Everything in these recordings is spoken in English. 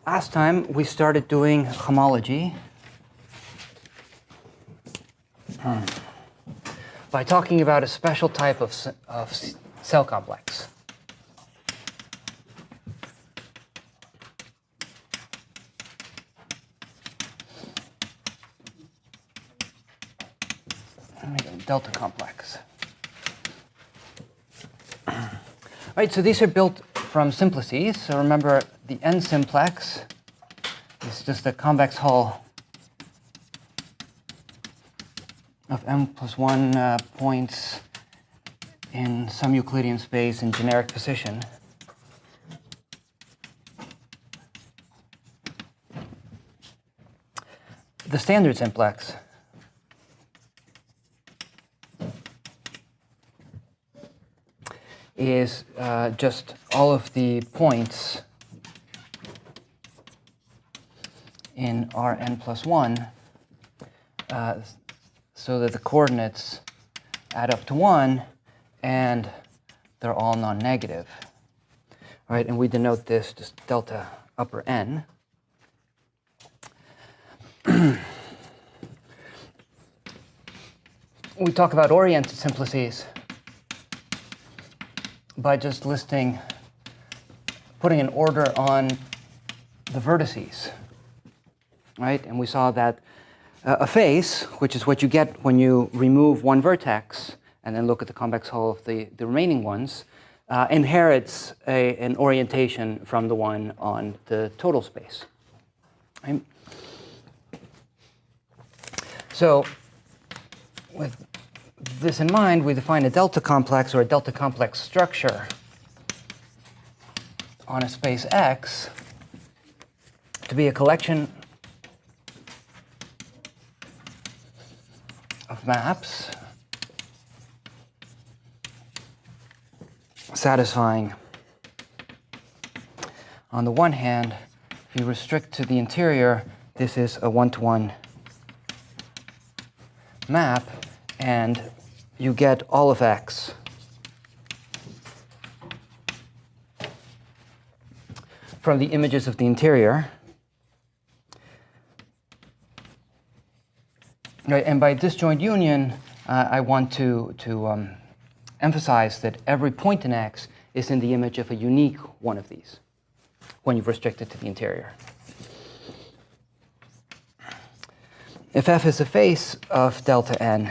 Last time we started doing homology by talking about a special type of cell complex. Delta complex. Right, so these are built from simplices. So remember, the n simplex is just a convex hull of m plus 1 points in some Euclidean space in generic position. The standard simplex is just all of the points in Rn plus 1 so that the coordinates add up to 1 and they're all non-negative. Right, and we denote this just delta upper n. We talk about oriented simplices by just putting an order on the vertices, right? And we saw that a face, which is what you get when you remove one vertex and then look at the convex hull of the remaining ones, inherits an orientation from the one on the total space. Right? So with this in mind, we define a delta complex or a delta complex structure on a space X to be a collection of maps satisfying, on the one hand, if you restrict to the interior, this is a one-to-one map, and you get all of X from the images of the interior. Right, and by disjoint union, I want to emphasize that every point in X is in the image of a unique one of these when you've restricted to the interior. If F is a face of delta n,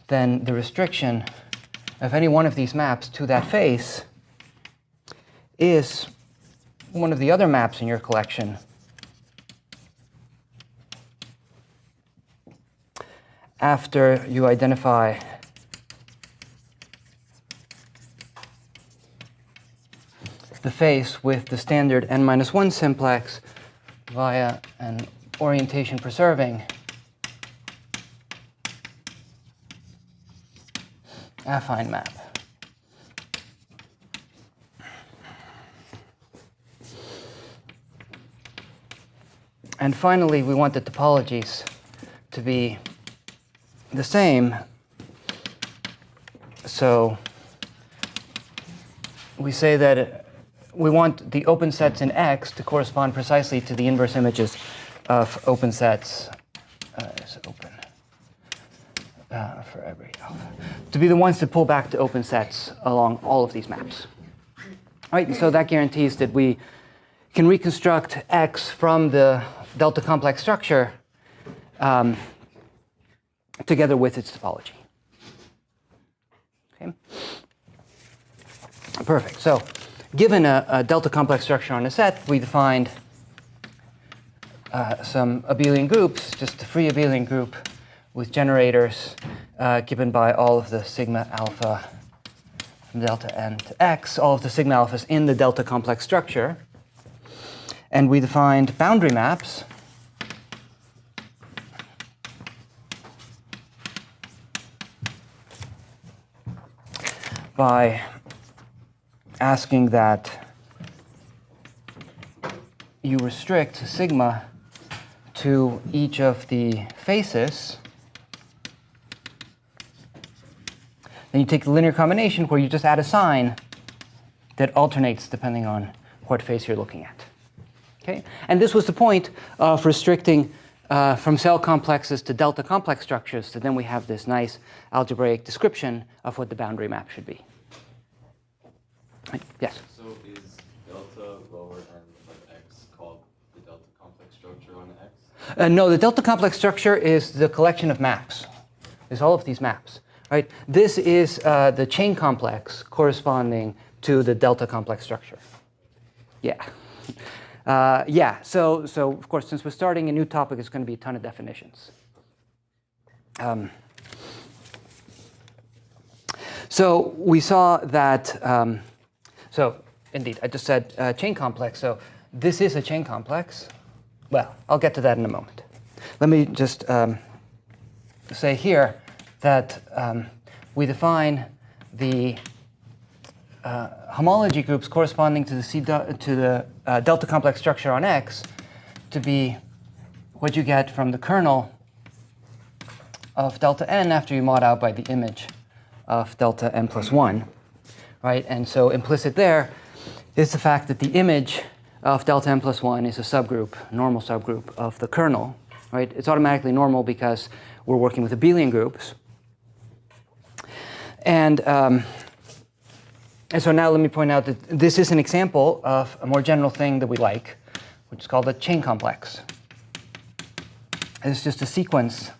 then the restriction of any one of these maps to that face is one of the other maps in your collection after you identify the face with the standard n-1 simplex via an orientation preserving affine map. And finally, we want the topologies to be the same. So we say that we want the open sets in X to correspond precisely to the inverse images of open sets. For every alpha, to be the ones that pull back to open sets along all of these maps. Right, and so that guarantees that we can reconstruct X from the delta complex structure together with its topology. Okay. Perfect. So given a delta complex structure on a set, we defined some abelian groups, just a free abelian group with generators given by all of the sigma alpha from delta n to X, all of the sigma alphas in the delta complex structure. And we defined boundary maps by asking that you restrict sigma to each of the faces. Then you take the linear combination where you just add a sign that alternates depending on what face you're looking at. Okay? And this was the point of restricting from cell complexes to delta complex structures, so then we have this nice algebraic description of what the boundary map should be. Right? Yes? So is delta lower end of X called the delta complex structure on X? No, the delta complex structure is the collection of maps. It's all of these maps. Right? This is the chain complex corresponding to the delta complex structure. Yeah. Yeah, so of course, since we're starting a new topic, it's going to be a ton of definitions. So we saw that, so indeed, I just said chain complex. So this is a chain complex. Well, I'll get to that in a moment. Let me just say here that we define the homology groups corresponding to the delta complex structure on X to be what you get from the kernel of delta n after you mod out by the image of delta n plus 1, right? And so implicit there is the fact that the image of delta n plus 1 is a subgroup, normal subgroup of the kernel, right? It's automatically normal because we're working with abelian groups. And so now let me point out that this is an example of a more general thing that we like, which is called a chain complex. It's just a sequence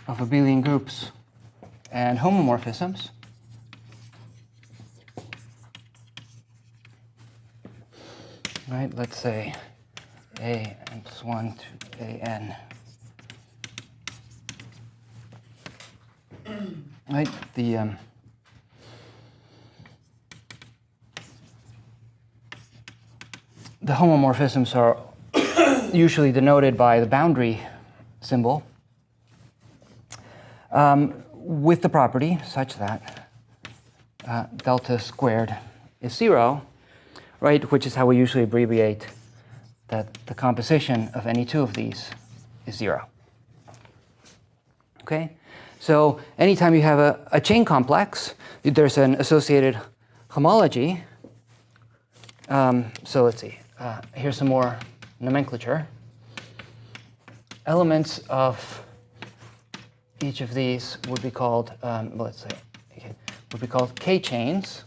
of abelian groups and homomorphisms. Right, let's say a n plus 1 to a n. Right, the homomorphisms are usually denoted by the boundary symbol with the property such that delta squared is 0, right, which is how we usually abbreviate that the composition of any two of these is 0. Okay? So anytime you have a chain complex, there's an associated homology. So let's see. Here's some more nomenclature. Elements of each of these would be called, let's say, would be called k-chains.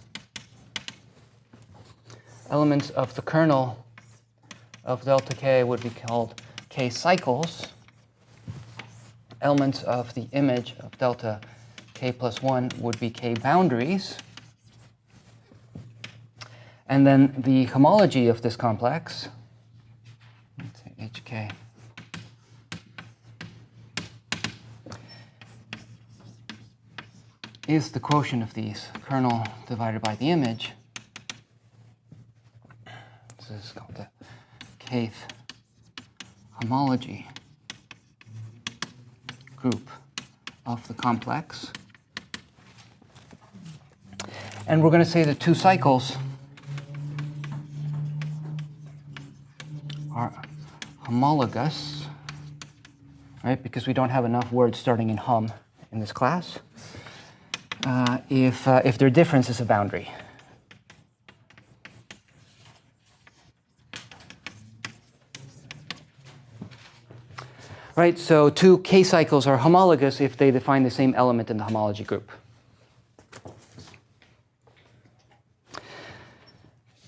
Elements of the kernel of delta k would be called k-cycles. Elements of the image of delta k plus 1 would be k-boundaries. And then the homology of this complex, let's say hk, is the quotient of these, kernel divided by the image. This is called the kth homology group of the complex. And we're going to say the two cycles are homologous, right? Because we don't have enough words starting in hom in this class. If their difference is a boundary. Right, so two k-cycles are homologous if they define the same element in the homology group.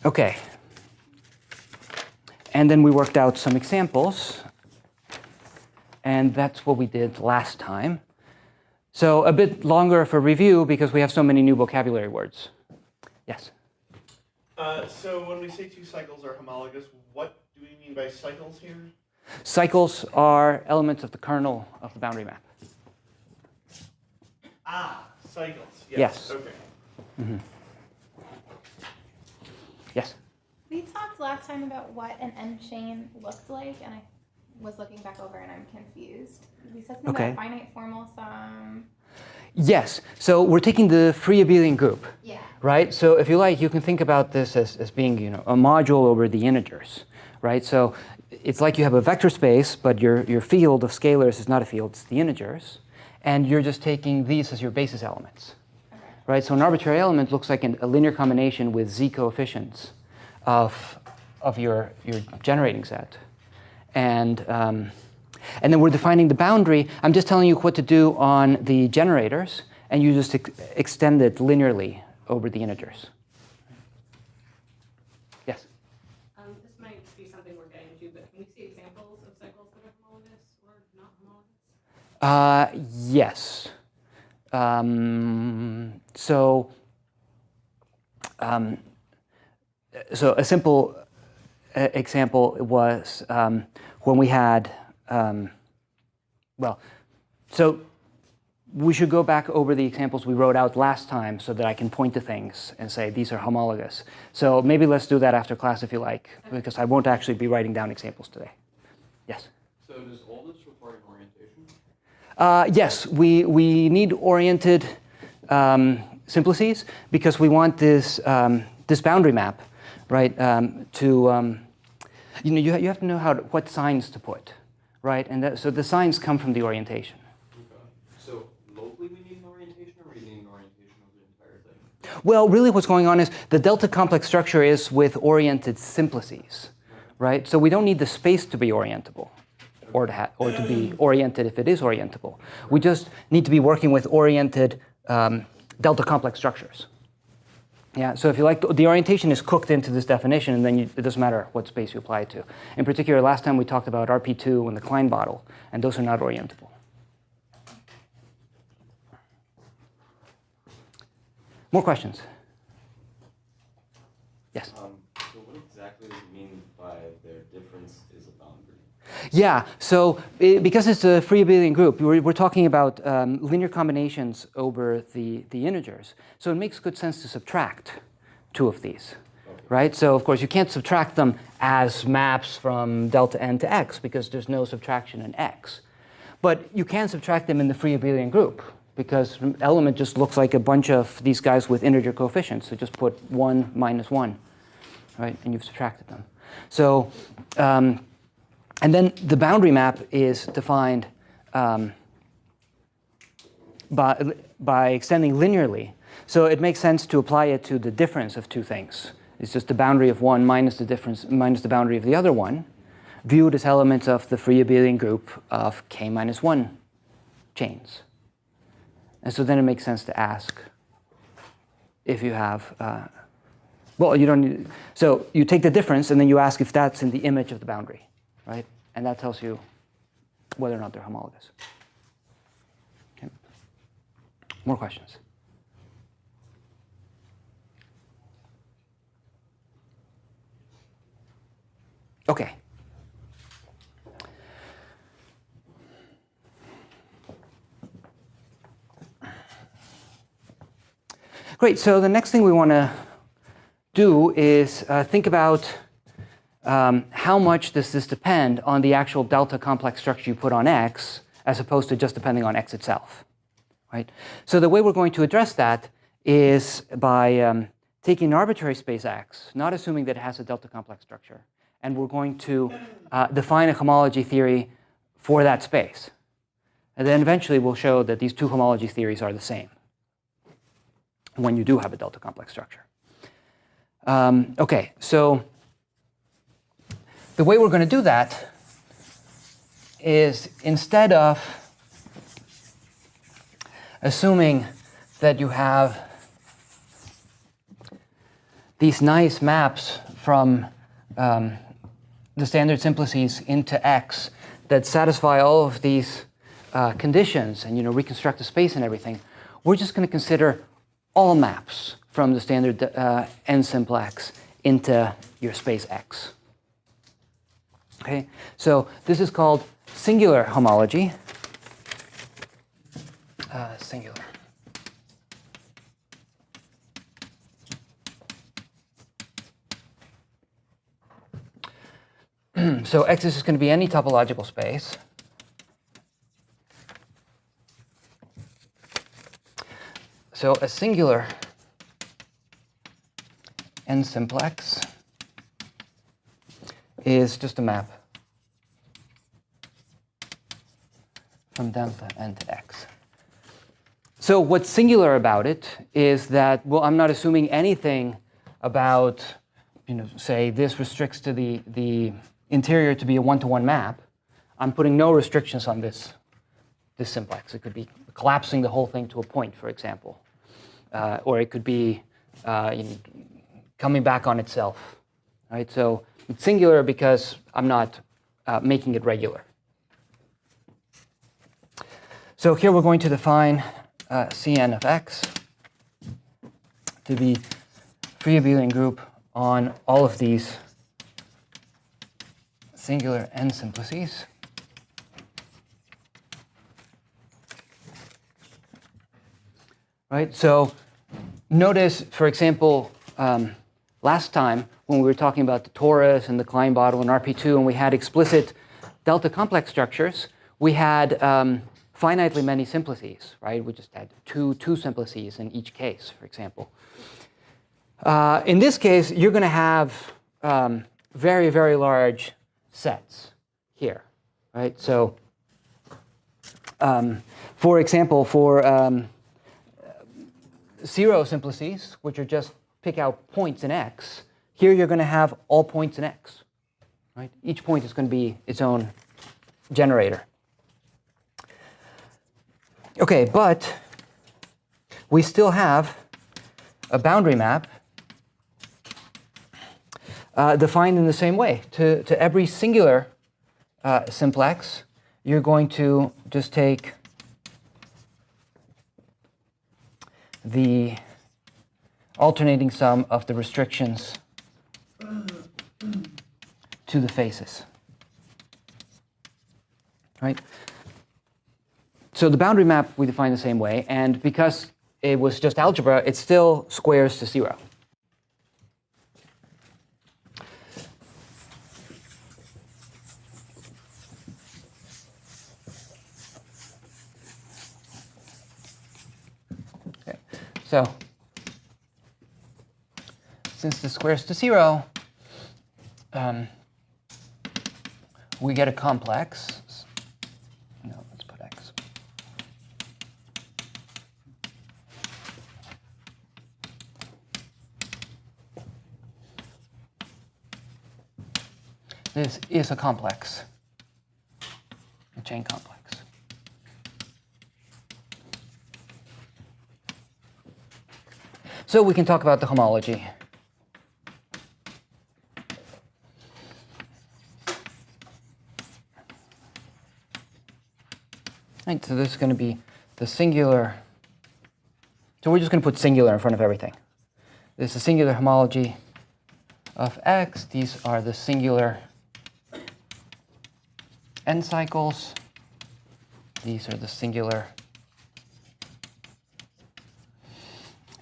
Okay. And then we worked out some examples. And that's what we did last time. So a bit longer of a review because we have so many new vocabulary words. Yes? So when we say two cycles are homologous, what do we mean by cycles here? Cycles are elements of the kernel of the boundary map. Ah, cycles. Yes. Okay. Mm-hmm. Yes? We talked last time about what an n-chain looked like, and I was looking back over and I'm confused. We said something about finite formal sum. Yes. So we're taking the free abelian group. Yeah. Right? So if you like, you can think about this as being, a module over the integers. Right? So it's like you have a vector space, but your field of scalars is not a field, it's the integers. And you're just taking these as your basis elements. Okay. right? So an arbitrary element looks like a linear combination with z coefficients of your generating set. And then we're defining the boundary. I'm just telling you what to do on the generators, and you just extend it linearly over the integers. Yes? This might be something we're getting to, but can we see examples of cycles that are homologous or not homologous? Yes. So a simple example was when we had, so we should go back over the examples we wrote out last time so that I can point to things and say these are homologous. So maybe let's do that after class if you like, because I won't actually be writing down examples today. Yes? So does all this require an orientation? Yes, we need oriented simplices because we want this, this boundary map, right, you have to know what signs to put, right? And so the signs come from the orientation. Okay. So locally we need an orientation, or we need an orientation of the entire thing? Well, really what's going on is the delta complex structure is with oriented simplices, right? So we don't need the space to be orientable or to be oriented if it is orientable. We just need to be working with oriented delta complex structures. Yeah, so if you like, the orientation is cooked into this definition, and then it doesn't matter what space you apply it to. In particular, last time we talked about RP2 and the Klein bottle, and those are not orientable. More questions? Yes? So what exactly does it mean by their difference is a boundary? Yeah, so because it's a free abelian group, we're talking about linear combinations over the integers. So it makes good sense to subtract two of these, right? So of course you can't subtract them as maps from delta n to x because there's no subtraction in x. But you can subtract them in the free abelian group because element just looks like a bunch of these guys with integer coefficients. So just put 1 minus 1, right? And you've subtracted them. So and then the boundary map is defined by extending linearly. So it makes sense to apply it to the difference of two things. It's just the boundary of one minus the difference minus the boundary of the other one, viewed as elements of the free abelian group of k minus 1 chains. And so then it makes sense to ask if you have, well, you don't need, so you take the difference and then you ask if that's in the image of the boundary. Right? And that tells you whether or not they're homologous. Okay. More questions? Okay. Great, so the next thing we want to do is think about how much does this depend on the actual delta complex structure you put on x, as opposed to just depending on x itself, right? So the way we're going to address that is by taking an arbitrary space x, not assuming that it has a delta complex structure, and we're going to define a homology theory for that space. And then eventually we'll show that these two homology theories are the same when you do have a delta complex structure. Okay, so the way we're going to do that is instead of assuming that you have these nice maps from the standard simplices into X that satisfy all of these conditions and reconstruct the space and everything, we're just going to consider all maps from the standard n simplex into your space X. Okay, so this is called singular homology. Singular. So X is going to be any topological space. So a singular n simplex is just a map from delta n to X. So what's singular about it is that, well, I'm not assuming anything about, say this restricts to the interior to be a one-to-one map. I'm putting no restrictions on this simplex. It could be collapsing the whole thing to a point, for example. Or it could be coming back on itself. Right? So it's singular because I'm not making it regular. So here we're going to define Cn of x to be free abelian group on all of these singular n simplices. Right? So notice, for example, last time when we were talking about the torus and the Klein bottle and RP2 and we had explicit delta complex structures, we had finitely many simplices, right? We just had two simplices in each case, for example. In this case, you're going to have very, very large sets here, right? So, for example, for zero simplices, which are just pick out points in X, here you're going to have all points in X, right? Each point is going to be its own generator. Okay, but we still have a boundary map defined in the same way. To every singular simplex, you're going to just take the alternating sum of the restrictions to the faces. Right? So the boundary map we define the same way, and because it was just algebra, it still squares to 0. Okay. So since this squares to 0, we get a complex. No, let's put x. This is a complex, a chain complex. So we can talk about the homology. Right, so this is going to be the singular. So we're just going to put singular in front of everything. This is a singular homology of x. These are the singular n cycles. These are the singular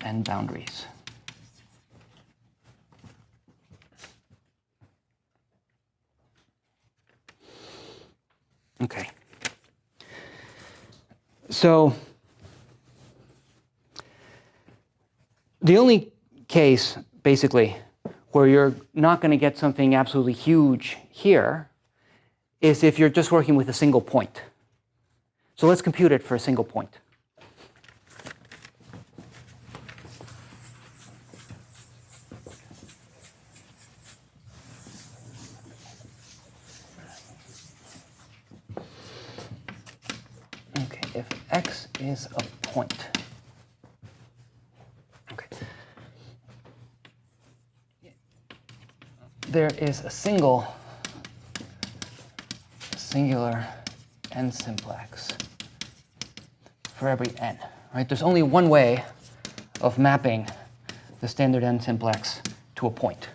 n boundaries. Okay. So the only case, basically, where you're not going to get something absolutely huge here is if you're just working with a single point. So let's compute it for a single point. Okay, if x is a point. Okay. There is a singular n simplex for every n, right? There's only one way of mapping the standard n simplex to a point,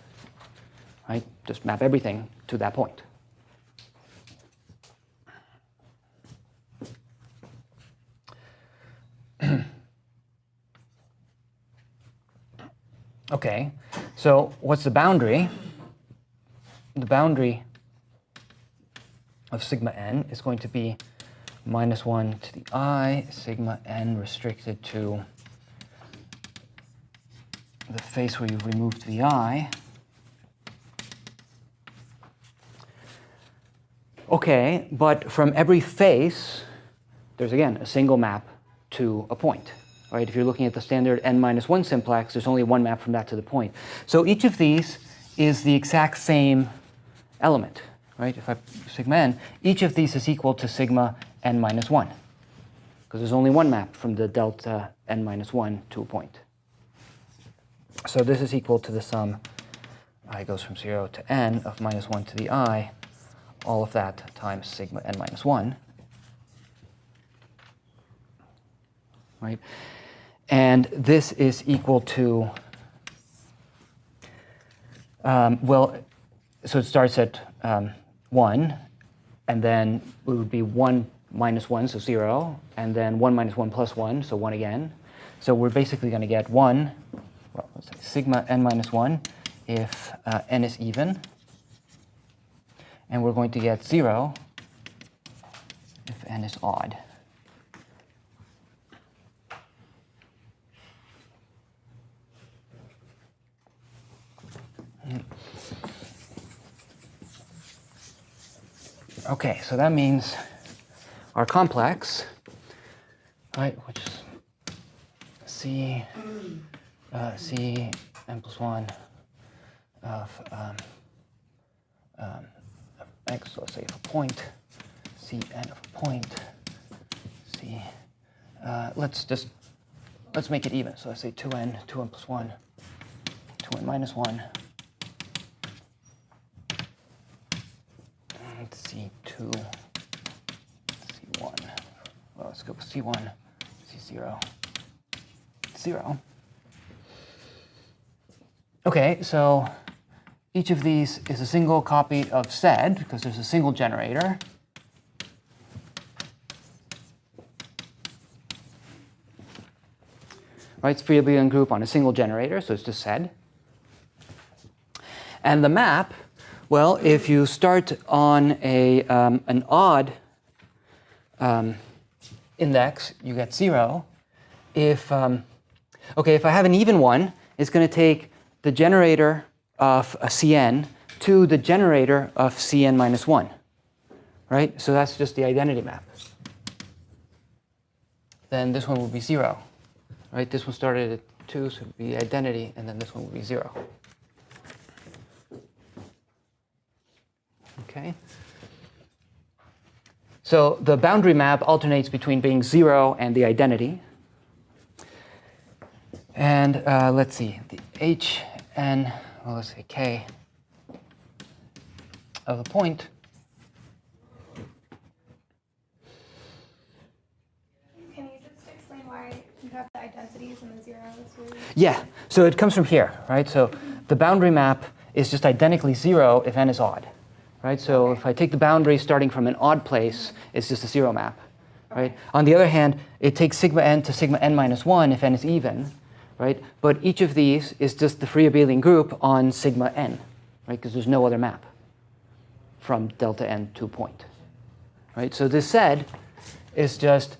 right? Just map everything to that point. Okay, so what's the boundary? The boundary of sigma n is going to be minus 1 to the I, sigma n restricted to the face where you've removed the I. Okay, but from every face, there's again a single map to a point. right? If you're looking at the standard n-1 simplex, there's only one map from that to the point. So each of these is the exact same element, right? If I sigma n, each of these is equal to sigma n-1, because there's only one map from the delta n-1 to a point. So this is equal to the sum, I goes from 0 to n of -1 to the I, all of that times sigma n-1, right? And this is equal to, well, so it starts at 1, and then it would be 1 minus 1, so 0, and then 1 minus 1 plus 1, so 1 again. So we're basically going to get 1, well, let's say sigma n-1 if n is even, and we're going to get 0 if n is odd. Okay, so that means our complex, right, which is C n plus 1 of x, so let's say of a point, C n of a point, C, let's make it even. So let's say 2n plus 1, 2n minus 1, C2, C1, well, let's go with C1, C0, 0. Okay, so each of these is a single copy of SED, because there's a single generator. Right, it's free abelian group on a single generator, so it's just SED. And the map, well, if you start on an odd index, you get 0. If if I have an even one, it's going to take the generator of a Cn to the generator of Cn minus 1, right? So that's just the identity map. Then this one will be 0, right? This one started at 2, so it would be identity, and then this one will be 0. Okay. So the boundary map alternates between being 0 and the identity. And let's see, the Hn, well, let's say k of a point Can you just explain why you have the identities and the zeros? Yeah, so it comes from here, right? So the boundary map is just identically 0 if n is odd, right? So if I take the boundary starting from an odd place, it's just a 0 map, right? On the other hand, it takes sigma n to sigma n minus 1 if n is even, right? But each of these is just the free abelian group on sigma n, right? Because there's no other map from delta n to a point, right? So this SED is just,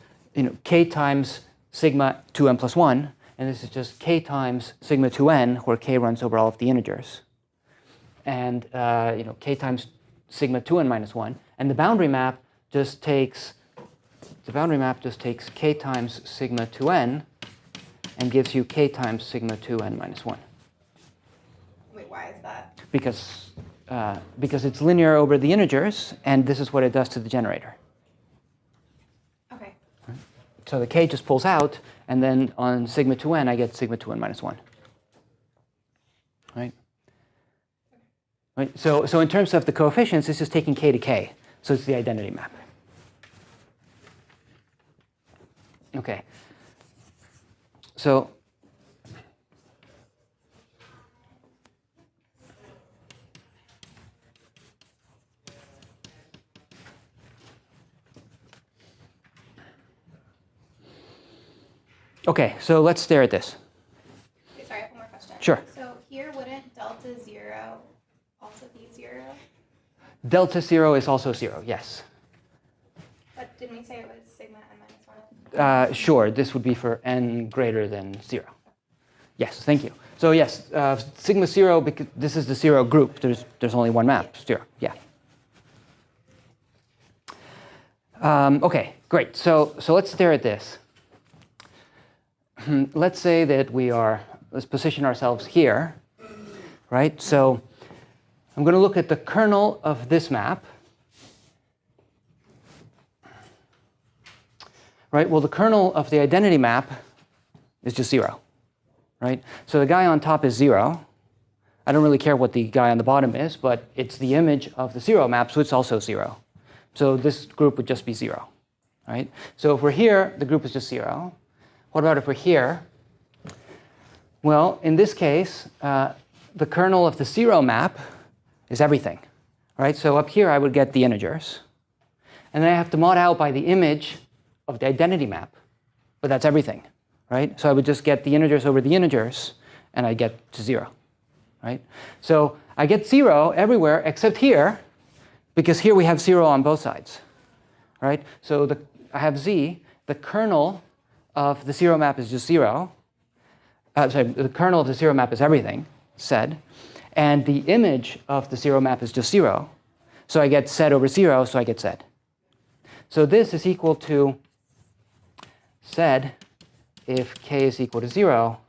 k times sigma 2n plus 1, and this is just k times sigma 2n, where k runs over all of the integers, and k times sigma 2n minus 1, and the boundary map just takes k times sigma 2n and gives you k times sigma 2n minus 1. Wait, why is that? Because it's linear over the integers, and this is what it does to the generator. Okay. So the k just pulls out, and then on sigma 2n, I get sigma 2n minus 1. Right? Right? So in terms of the coefficients, this is taking k to k. So it's the identity map. Okay. So okay, so let's stare at this. Okay, sorry, I have one more question. Sure. So here, wouldn't delta 0 also be 0? Delta 0 is also 0, yes. But didn't we say it was sigma n minus 1? Sure, this would be for n greater than 0. Yes, thank you. So yes, sigma 0, because this is the 0 group. There's only one map, 0, yeah. Okay, great. So let's stare at this. let's say that let's position ourselves here, right? So I'm going to look at the kernel of this map. Right, well, the kernel of the identity map is just 0, right? So the guy on top is 0. I don't really care what the guy on the bottom is, but it's the image of the 0 map, so it's also 0. So this group would just be 0, right? So if we're here, the group is just 0. What about if we're here? Well, in this case, the kernel of the 0 map is everything, right? So up here, I would get the integers. And then I have to mod out by the image of the identity map, but that's everything, right? So I would just get the integers over the integers, and I get to 0, right? So I get 0 everywhere except here, because here we have 0 on both sides, right? So I have z, the kernel of the 0 map is just 0. The kernel of the 0 map is everything, said, and the image of the 0 map is just 0. So I get said over 0, so I get said. So this is equal to said if k is equal to 0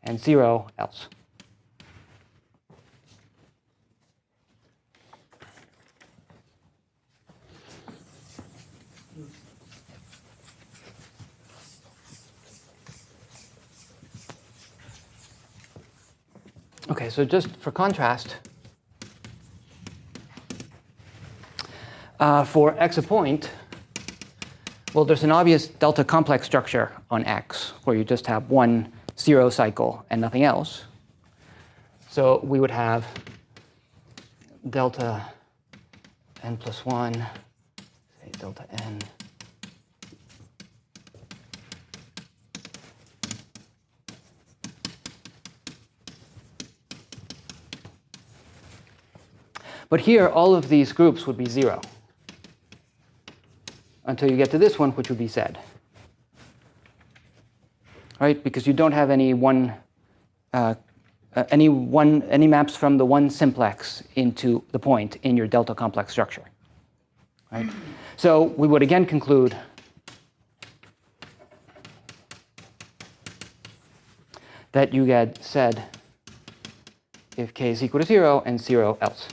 and 0 else. Okay, so just for contrast, for x a point, well, there's an obvious delta complex structure on x, where you just have one 0 cycle and nothing else. So we would have delta n plus 1, say delta n. But here, all of these groups would be 0 until you get to this one, which would be said, right? Because you don't have any maps from the one simplex into the point in your delta complex structure, right? So we would again conclude that you get said if k is equal to 0 and 0 else,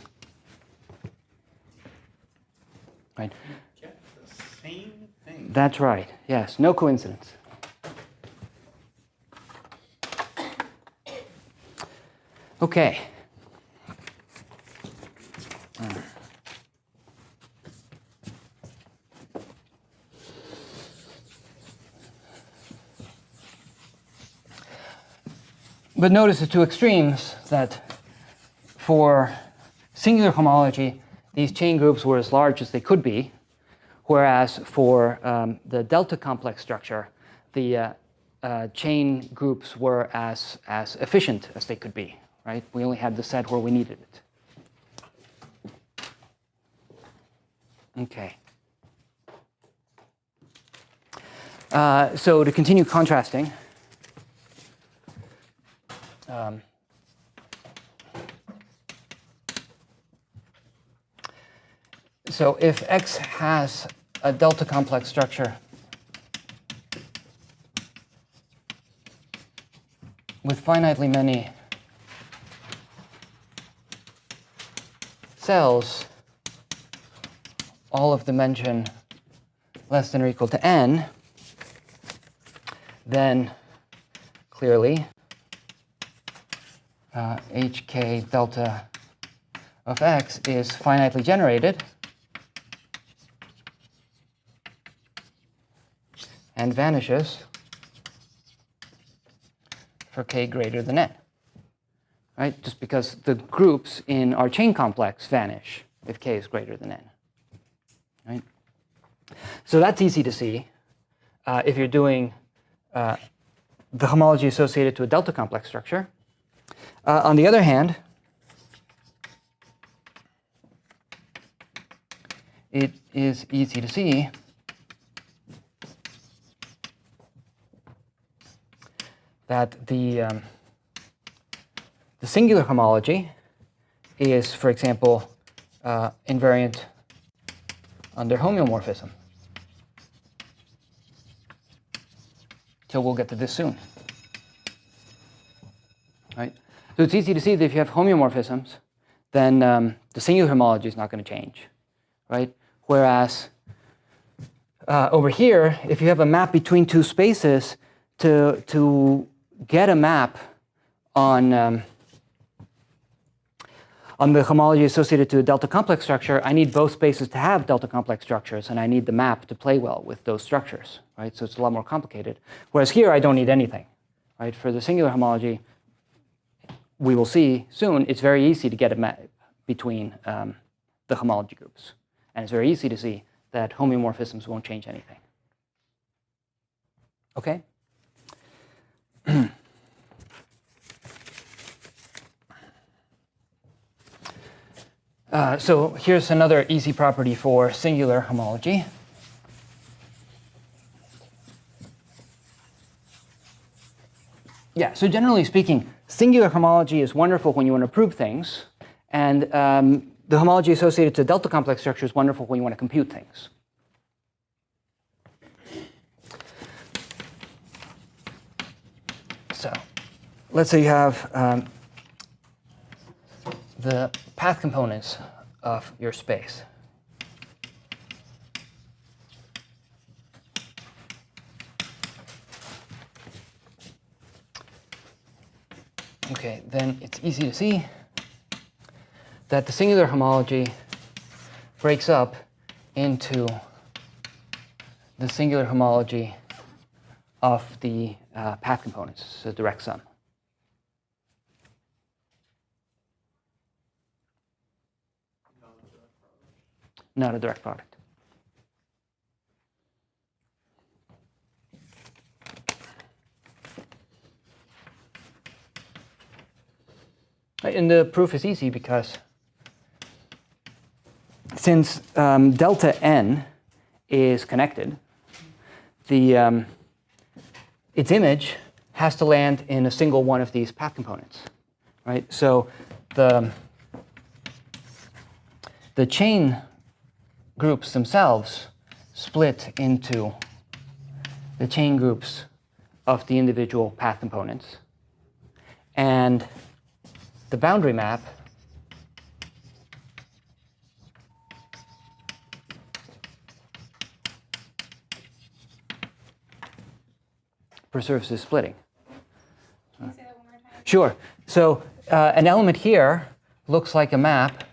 right? That's right. Yes, no coincidence. Okay. But notice the two extremes, that for singular homology, these chain groups were as large as they could be, whereas for the delta complex structure, the chain groups were as efficient as they could be, right? We only had the set where we needed it. Okay. So to continue contrasting, so if X has a delta complex structure with finitely many cells, all of dimension less than or equal to n, then clearly hk delta of x is finitely generated and vanishes for k greater than n, right? Just because the groups in our chain complex vanish if k is greater than n, right? So that's easy to see if you're doing the homology associated to a delta complex structure. On the other hand, it is easy to see that the singular homology is, for example, invariant under homeomorphism. So we'll get to this soon. right? So it's easy to see that if you have homeomorphisms, then the singular homology is not going to change, right? Whereas over here, if you have a map between two spaces, to get a map on the homology associated to a delta complex structure, I need both spaces to have delta complex structures, and I need the map to play well with those structures, right? So it's a lot more complicated. Whereas here, I don't need anything, right? For the singular homology, we will see soon, it's very easy to get a map between the homology groups. And it's very easy to see that homeomorphisms won't change anything. Okay? So here's another easy property for singular homology. Yeah, so generally speaking, singular homology is wonderful when you want to prove things, and the homology associated to delta complex structure is wonderful when you want to compute things. So let's say you have the path components of your space. Okay, then it's easy to see that the singular homology breaks up into the singular homology of the path components, so direct sum. Not a direct product. And the proof is easy because since delta n is connected, its image has to land in a single one of these path components, right? So the chain groups themselves split into the chain groups of the individual path components, and the boundary map preserves this splitting. Can you say that one more time? Sure. So an element here looks like a map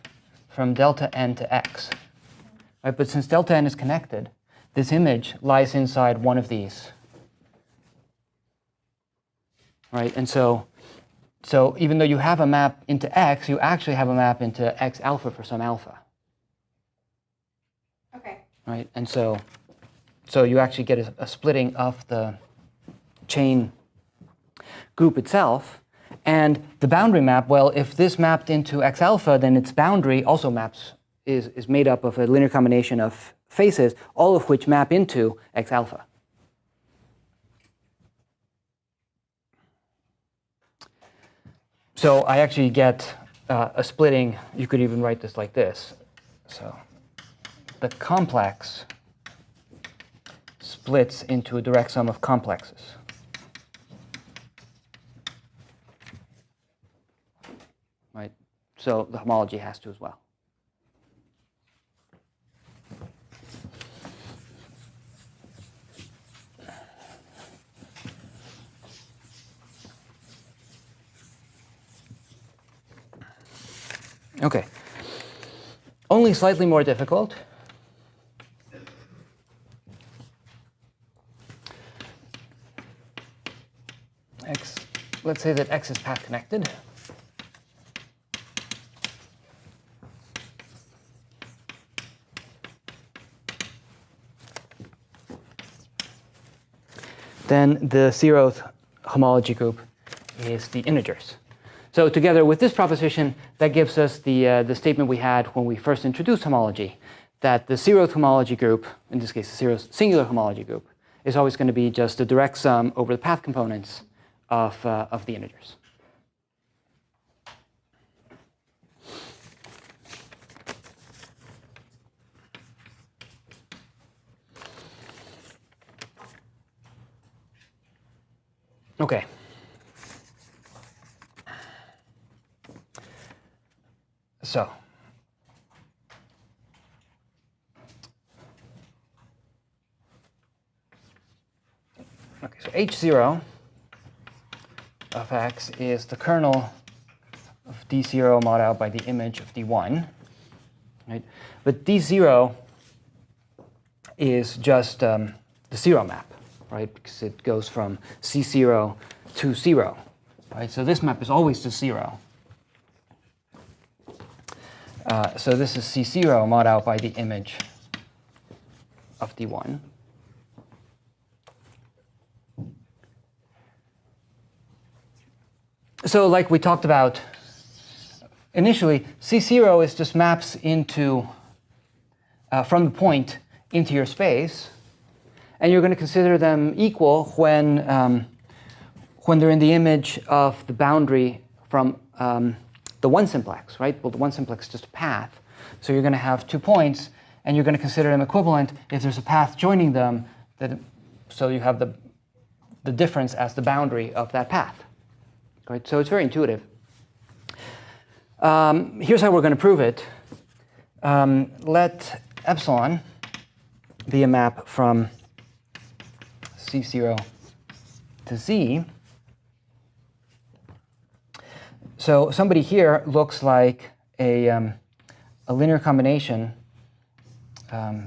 from delta n to x. Right? But since delta n is connected, this image lies inside one of these. Right? And so even though you have a map into x, you actually have a map into x alpha for some alpha. Okay. Right? And so you actually get a splitting of the chain group itself. And the boundary map, well, if this mapped into x alpha, then its boundary also is made up of a linear combination of faces, all of which map into x alpha. So I actually get a splitting. You could even write this like this. So the complex splits into a direct sum of complexes. Right? So the homology has to as well. Okay. Only slightly more difficult. Let's say that x is path connected. Then the zeroth homology group is the integers. So together with this proposition, that gives us the statement we had when we first introduced homology, that the zeroth homology group, in this case the zeroth singular homology group, is always going to be just the direct sum over the path components of the integers. Okay. So okay, so H0 of X is the kernel of D0 mod out by the image of D1, right? But D0 is just the 0 map, right? Because it goes from C0 to 0, right? So this map is always to 0. So this is C0 mod out by the image of D1. So like we talked about initially, C0 is just maps into, from the point into your space. And you're going to consider them equal when they're in the image of the boundary from the one simplex, right? Well, the one simplex is just a path. So you're going to have 2 points, and you're going to consider them equivalent if there's a path joining them. So you have the difference as the boundary of that path. Right? So it's very intuitive. Here's how we're going to prove it. Let epsilon be a map from C0 to Z. So somebody here looks like a linear combination,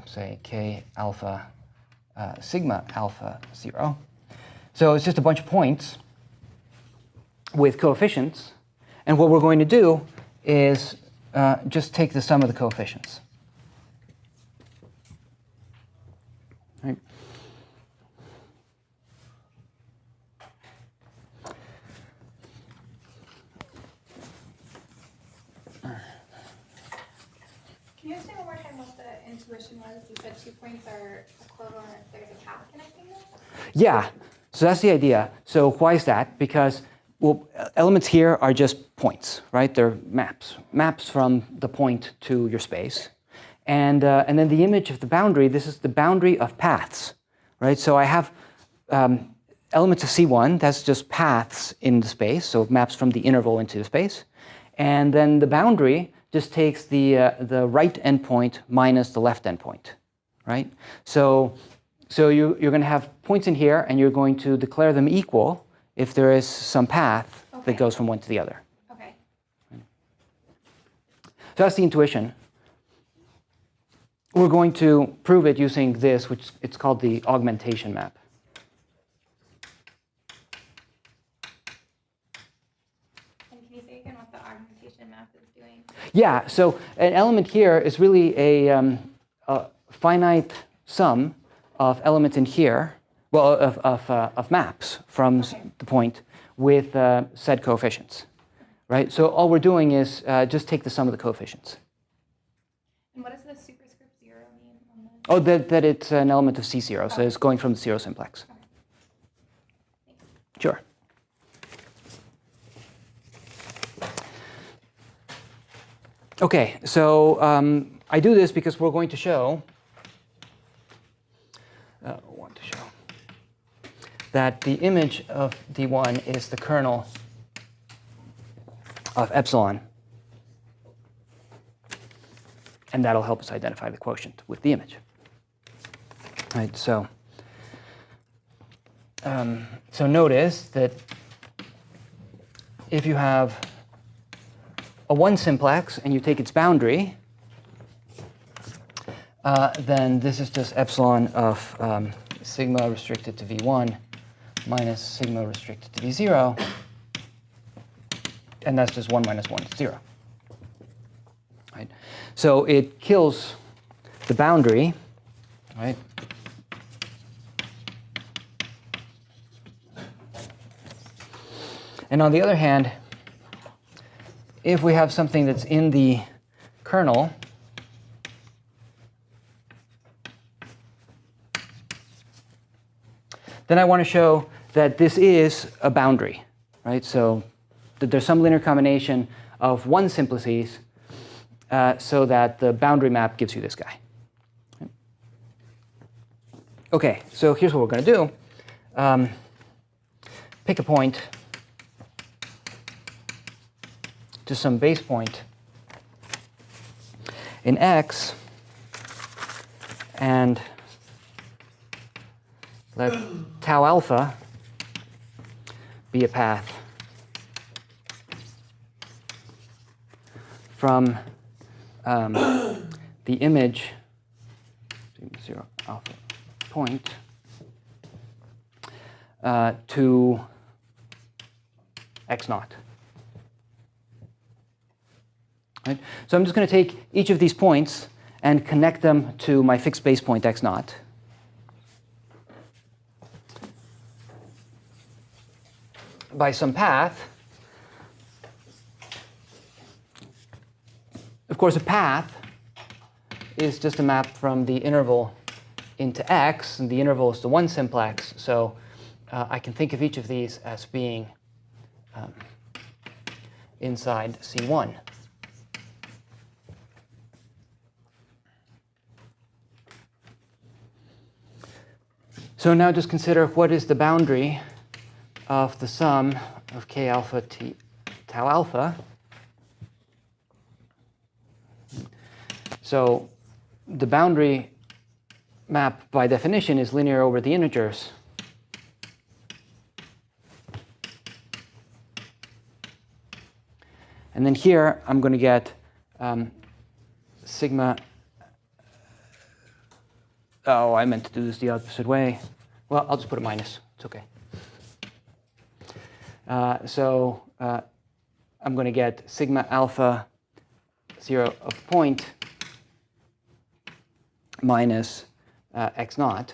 say K alpha sigma alpha 0. So it's just a bunch of points with coefficients. And what we're going to do is just take the sum of the coefficients. Right. Can you explain one more time what the intuition was? You said 2 points are equivalent if there's a path connecting them? Yeah, so that's the idea. So why is that? Because well, elements here are just points, right? They're maps from the point to your space. And then the image of the boundary, this is the boundary of paths, right? So I have elements of C1, that's just paths in the space, so it maps from the interval into the space. And then the boundary just takes the right endpoint minus the left endpoint, right? So you're going to have points in here, and you're going to declare them equal if there is some path that goes from one to the other. Okay. So that's the intuition. We're going to prove it using this, which it's called the augmentation map. And can you say again what the augmentation map is doing? Yeah, so an element here is really a finite sum of elements in here, well, of maps from the point with said coefficients, right? So all we're doing is just take the sum of the coefficients. And what does the superscript 0 mean on the? Oh, that it's an element of C0, so it's going from the 0 simplex. Sure. Okay, so I do this because we're going to show that the image of D1 is the kernel of epsilon. And that'll help us identify the quotient with the image. Right, so notice that if you have a one simplex and you take its boundary, then this is just epsilon of sigma restricted to V1 minus sigma restricted to V0. And that's just 1 minus 1 is 0. Right? So it kills the boundary, right? And on the other hand, if we have something that's in the kernel, then I want to show that this is a boundary, right? So that there's some linear combination of one simplices so that the boundary map gives you this guy. Okay, so here's what we're going to do. Pick a point to some base point in X, and let tau alpha be a path from the image 0 alpha point to x naught. Right? So I'm just going to take each of these points and connect them to my fixed base point x naught. By some path. Of course, a path is just a map from the interval into x, and the interval is the one simplex. So I can think of each of these as being inside C1. So now just consider what is the boundary of the sum of k alpha t tau alpha. So the boundary map by definition is linear over the integers. And then here I'm going to get sigma. Oh, I meant to do this the opposite way. Well, I'll just put a minus. It's OK. So I'm going to get sigma alpha 0 of point minus x naught.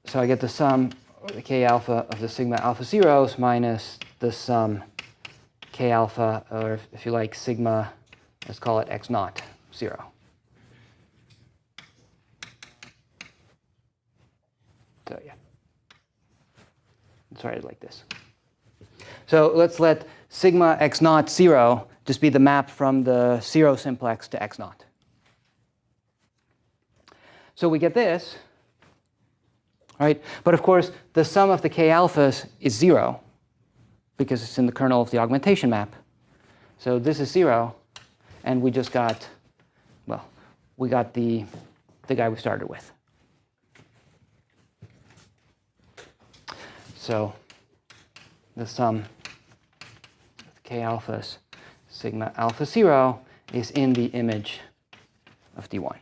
So I get the sum of k alpha of the sigma alpha zeros minus the sum k alpha, or if you like, sigma, let's call it x naught 0. So yeah, let's write it like this. So let's let sigma x naught 0 just be the map from the 0 simplex to x naught. So we get this, right? But of course, the sum of the k alphas is 0 because it's in the kernel of the augmentation map. So this is 0, and we just got, well, we got the guy we started with. So the sum of k alphas sigma alpha 0 is in the image of D1.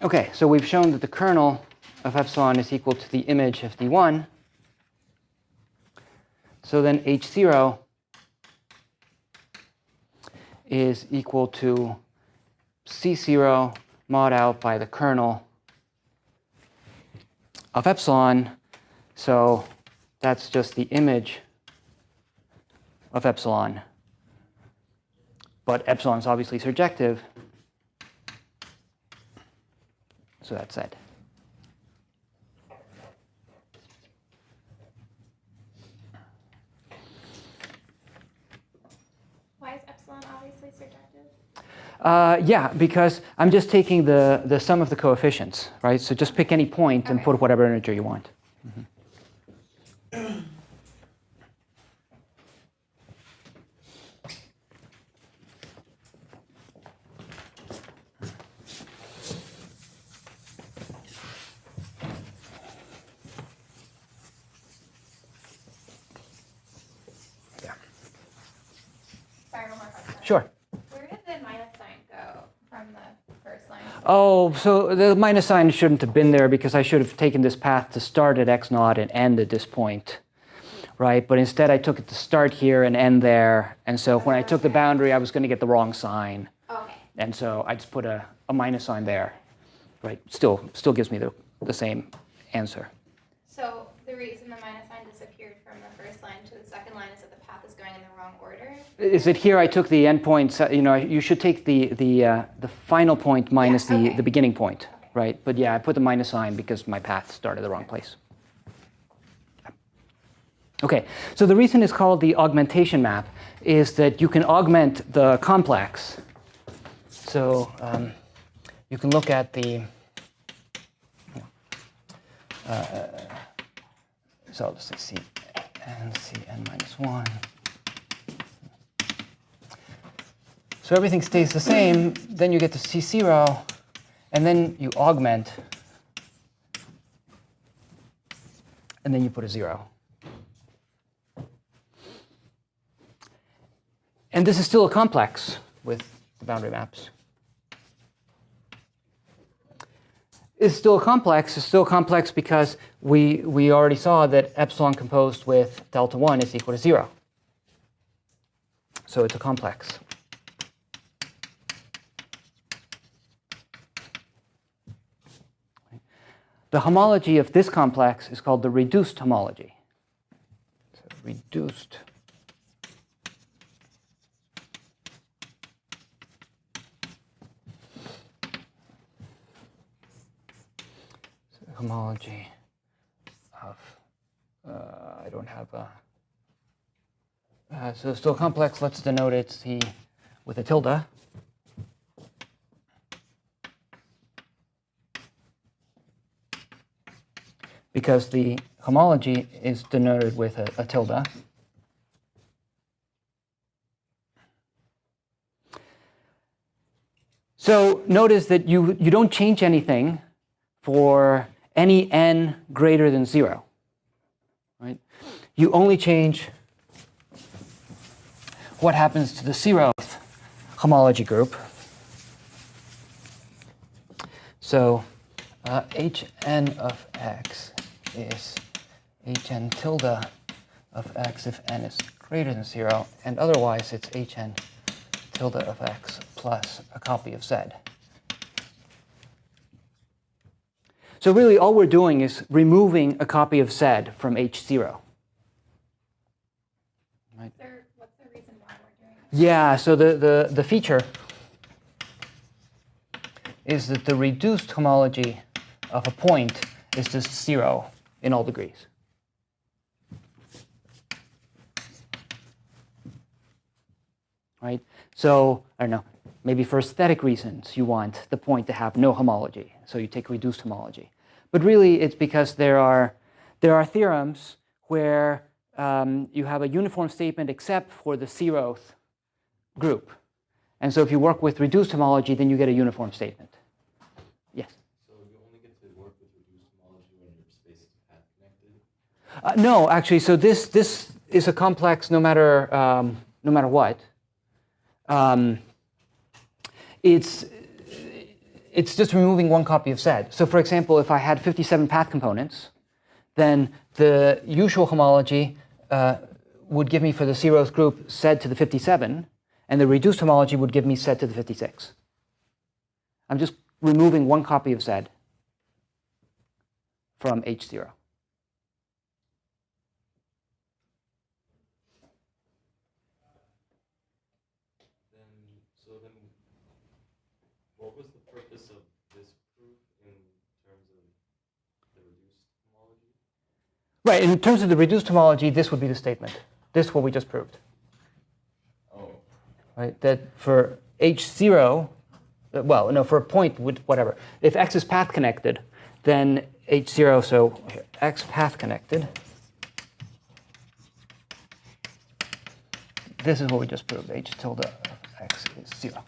OK, so we've shown that the kernel of epsilon is equal to the image of D1. So then H0 is equal to C0 mod out by the kernel of epsilon. So that's just the image of epsilon. But epsilon is obviously surjective. So that's it. Why is epsilon obviously surjective? Yeah, because I'm just taking the sum of the coefficients, right? So just pick any point and put whatever integer you want. Mm-hmm. Sorry, one more question. Sure. Where did the minus sign go from the first line? Oh, so the minus sign shouldn't have been there because I should have taken this path to start at x naught and end at this point, right? But instead I took it to start here and end there. And so when I took the boundary, I was going to get the wrong sign. Okay. And so I just put a minus sign there, right? Still gives me the same answer. So the reason the minus sign disappeared from the first line to the second line is that the path is going in the wrong order? Is it here I took the endpoints? You know, you should take the final point minus the beginning point, right? But yeah, I put the minus sign because my path started the wrong place. Okay, so the reason it's called the augmentation map is that you can augment the complex. So you can look at the So I'll just say C and Cn minus 1. So everything stays the same. Then you get to C0, and then you augment, and then you put a 0. And this is still a complex with the boundary maps. It's still a complex. It's still a complex because we already saw that epsilon composed with delta 1 is equal to 0. So it's a complex. The homology of this complex is called the reduced homology. So reduced. So homology of, I don't have a, so still complex, let's denote it C with a tilde. Because the homology is denoted with a tilde. So notice that you don't change anything for any n greater than 0. Right? You only change what happens to the 0th homology group. So Hn of x is Hn tilde of x if n is greater than 0, and otherwise it's Hn tilde of x plus a copy of z. So really all we're doing is removing a copy of z from H0. Right? What's the reason why we're doing that? Yeah, so the feature is that the reduced homology of a point is just 0 in all degrees. Right? So, I don't know, maybe for aesthetic reasons you want the point to have no homology, so you take reduced homology. But really it's because there are theorems where you have a uniform statement except for the 0th group. And so if you work with reduced homology, then you get a uniform statement. Yes? So you only get to work with reduced homology when your space is path connected? No, actually, so this is a complex no matter what. It's just removing one copy of Z. So for example, if I had 57 path components, then the usual homology would give me for the 0th group Z to the 57, and the reduced homology would give me Z to the 56. I'm just removing one copy of Z from H0. So then, what was the purpose of this proof in terms of the reduced homology? Right, in terms of the reduced homology, this would be the statement. This is what we just proved. Oh. Right, that for H0, well, no, for a point with whatever. If X is path connected, then H0, so here, X path connected. This is what we just proved. H tilde of X is 0.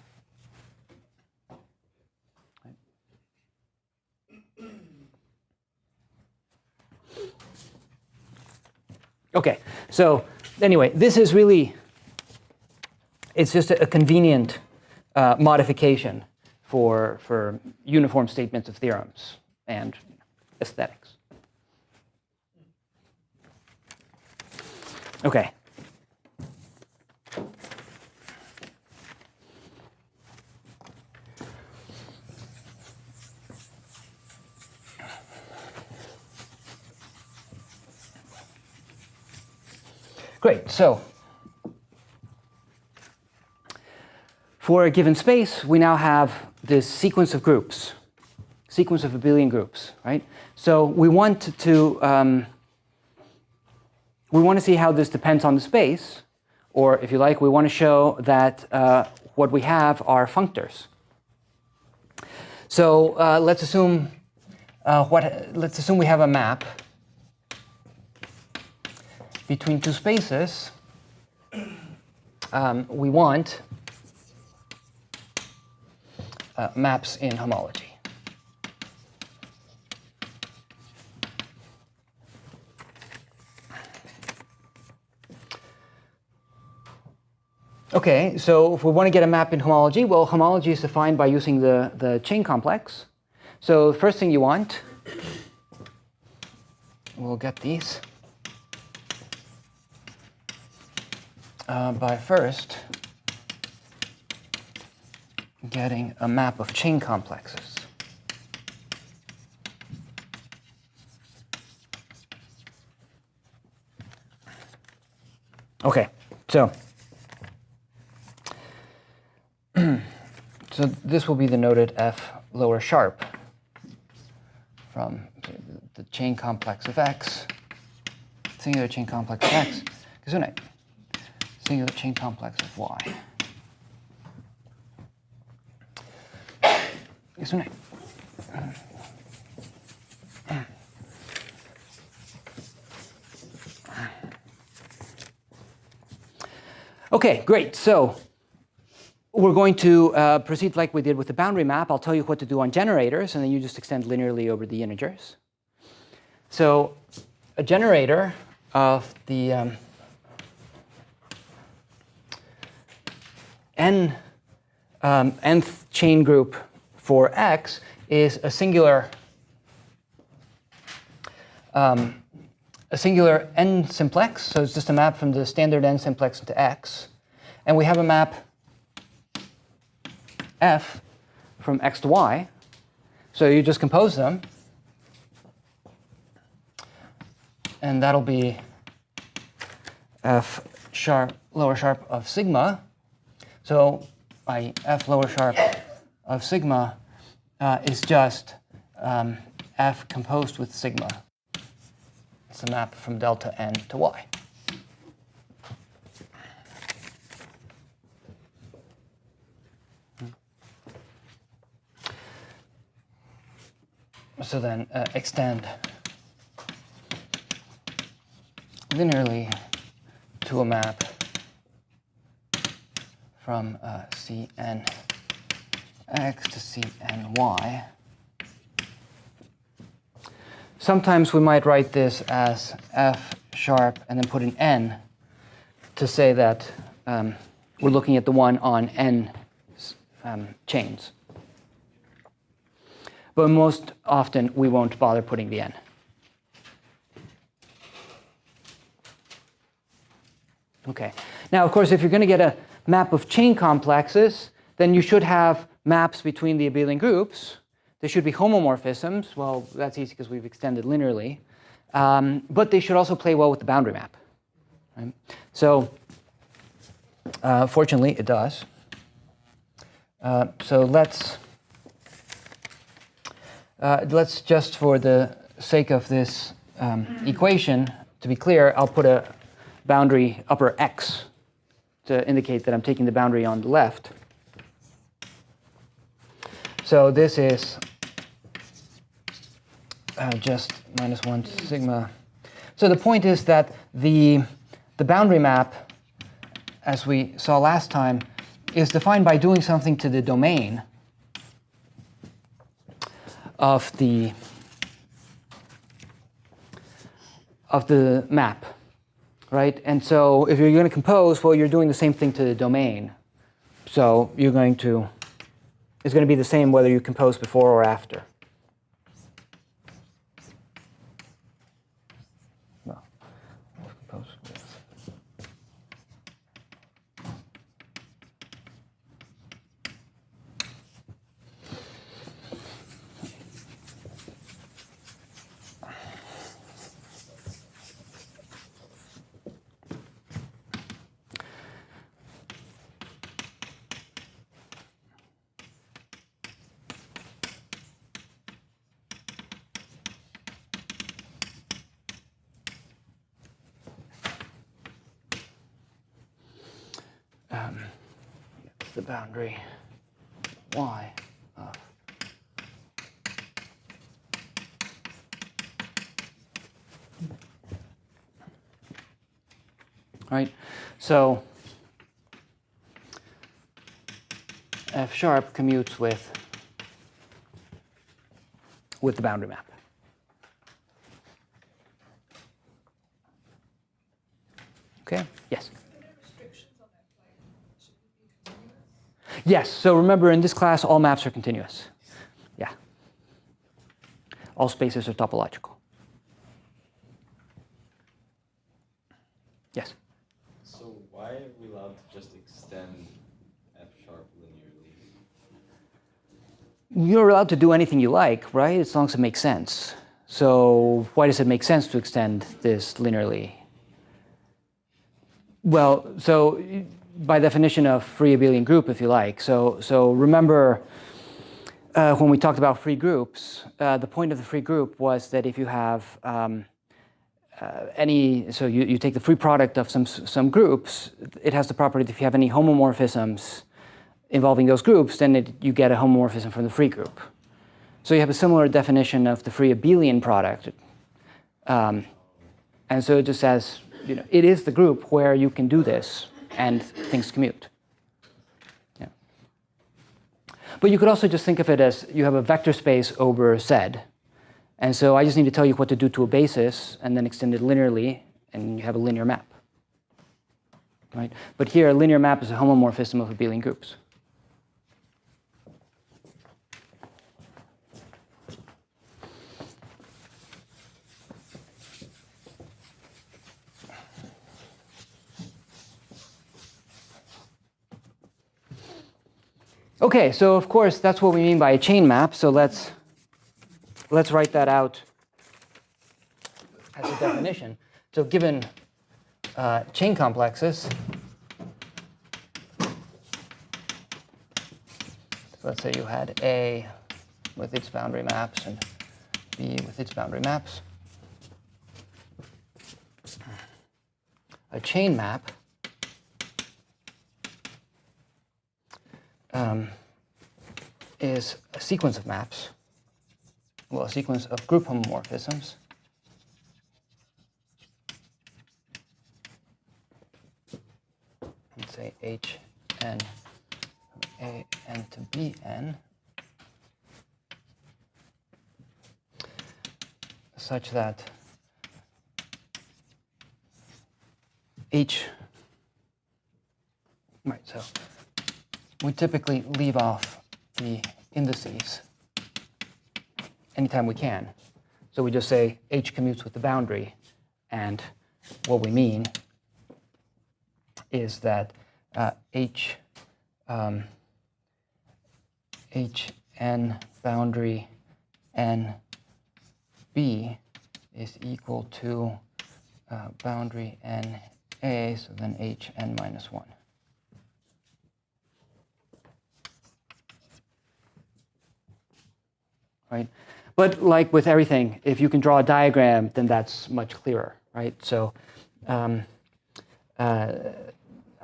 Okay, so anyway, this is really, it's just a convenient modification for uniform statements of theorems and aesthetics. Okay. Great, so for a given space, we now have this sequence of groups, sequence of abelian groups, right? So we want to see how this depends on the space, or if you like, we want to show that what we have are functors. So let's assume let's assume we have a map between two spaces. We want maps in homology. Okay, so if we want to get a map in homology, well, homology is defined by using the chain complex. So the first thing you want, we'll get these by first getting a map of chain complexes. Okay, so this will be denoted F lower sharp from the chain complex of X, singular chain complex of X, singular chain complex of Y. Okay, great. So we're going to proceed like we did with the boundary map. I'll tell you what to do on generators, and then you just extend linearly over the integers. So a generator of the nth chain group for X is a singular n simplex. So it's just a map from the standard n simplex to X. And we have a map F from X to Y. So you just compose them. And that'll be F sharp, lower sharp of sigma. So my F lower sharp of sigma is just F composed with sigma. It's a map from delta n to Y. So then extend linearly to a map from Cn x to Cn y. Sometimes we might write this as F sharp and then put an n to say that we're looking at the one on n chains. But most often we won't bother putting the n. Okay. Now, of course, if you're going to get a map of chain complexes, then you should have maps between the abelian groups. There should be homomorphisms. Well, that's easy because we've extended linearly. But they should also play well with the boundary map. Right? So fortunately, it does. So let's just, for the sake of this equation, to be clear, I'll put a boundary upper x to indicate that I'm taking the boundary on the left. So this is just -1 sigma. So the point is that the boundary map, as we saw last time, is defined by doing something to the domain of the map, right? And so if you're going to compose, well, you're doing the same thing to the domain. So you're going to, it's going to be the same whether you compose before or after. Well, compose with. The boundary y of right? So F sharp commutes with the boundary map. Okay, yes? Yes, so remember in this class, all maps are continuous. Yeah. All spaces are topological. Yes? So why are we allowed to just extend F sharp linearly? You're allowed to do anything you like, right? As long as it makes sense. So why does it make sense to extend this linearly? Well, so by definition of free abelian group, if you like. So remember when we talked about free groups, the point of the free group was that if you have so you take the free product of some groups, it has the property that if you have any homomorphisms involving those groups, then you get a homomorphism from the free group. So you have a similar definition of the free abelian product. And so it just says, it is the group where you can do this and things commute. Yeah. But you could also just think of it as you have a vector space over Z. And so I just need to tell you what to do to a basis and then extend it linearly, and you have a linear map. Right? But here, a linear map is a homomorphism of abelian groups. Okay, so of course that's what we mean by a chain map. So let's write that out as a definition. So given chain complexes, so let's say you had A with its boundary maps and B with its boundary maps. A chain map is a sequence of maps, well, a sequence of group homomorphisms let's say H n A n to B n such that H, right, so we typically leave off the indices anytime we can. So we just say H commutes with the boundary, and what we mean is that H n boundary n B is equal to boundary n A, so then H n minus 1. Right? But like with everything, if you can draw a diagram, then that's much clearer, right? So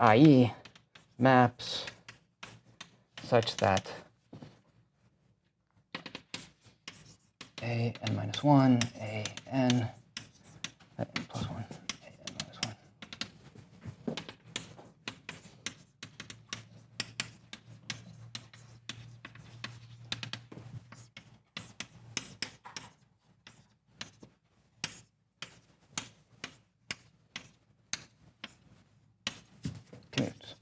i.e. maps such that A n minus 1, A n plus 1, A n minus 1. Commutes.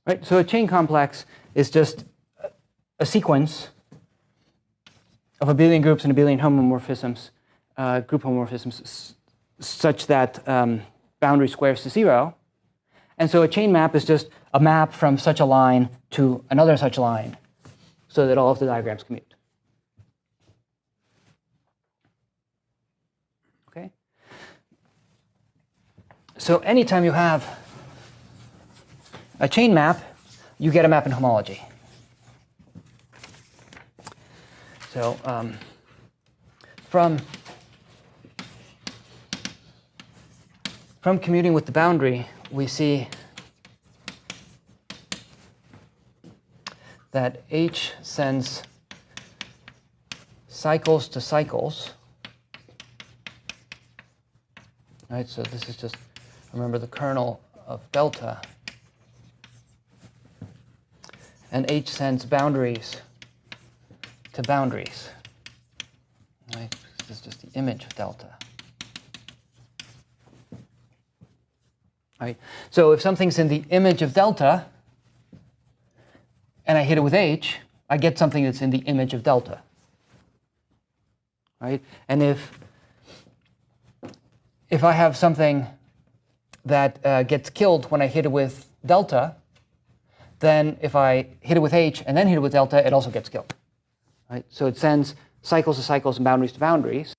Right, so a chain complex is just a sequence of abelian groups and abelian homomorphisms, group homomorphisms, such that boundary squares to 0. And so a chain map is just a map from such a line to another such line, so that all of the diagrams commute. Okay? So anytime you have a chain map, you get a map in homology. So from commuting with the boundary, we see that H sends cycles to cycles Right, so this is just, remember, the kernel of delta. And H sends boundaries to boundaries. Right, this is just the image of delta. Right, so if something's in the image of delta, and I hit it with H, I get something that's in the image of delta. Right, and if I have something that gets killed when I hit it with delta, then if I hit it with H and then hit it with delta, it also gets killed. Right? So it sends cycles to cycles and boundaries to boundaries.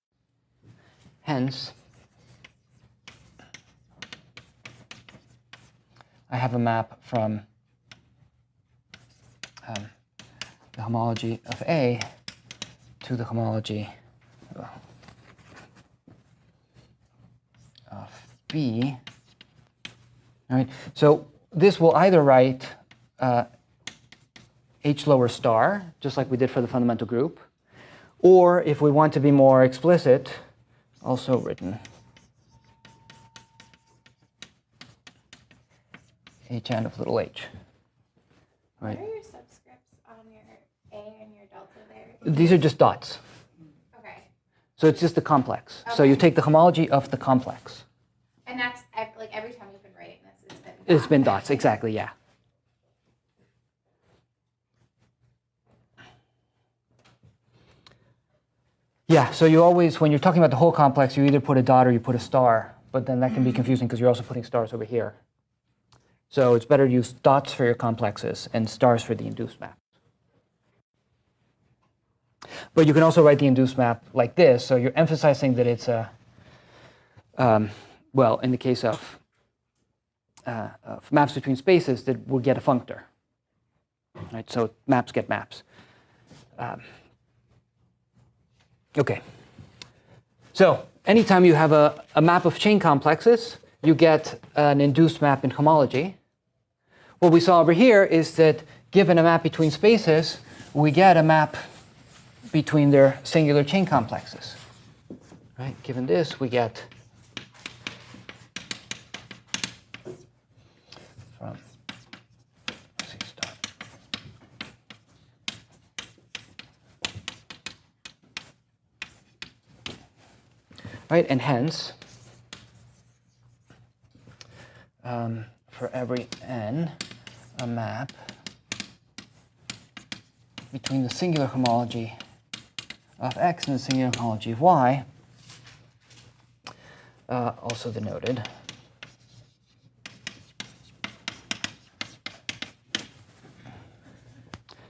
Hence, I have a map from the homology of A to the homology of B. All right. So this will either write H lower star, just like we did for the fundamental group, or if we want to be more explicit, also written Hn of little h. Right. What are your subscripts on your A and your delta there? These are just dots. Okay. So it's just the complex. So Okay. you take the homology of the complex. And that's like every time you've been writing this, It's been dots, exactly, yeah. Yeah, so you always, when you're talking about the whole complex, you either put a dot or you put a star, but then that can be confusing because you're also putting stars over here. So it's better to use dots for your complexes and stars for the induced map. But you can also write the induced map like this, so you're emphasizing that it's a, well, in the case of maps between spaces, that will get a functor. Right, so maps get maps. Okay. So anytime you have a map of chain complexes, you get an induced map in homology. What we saw over here is that given a map between spaces, we get a map between their singular chain complexes. Right? Given this, we get from C star. Right, and hence, for every n, a map between the singular homology of x and the singular homology of y, also denoted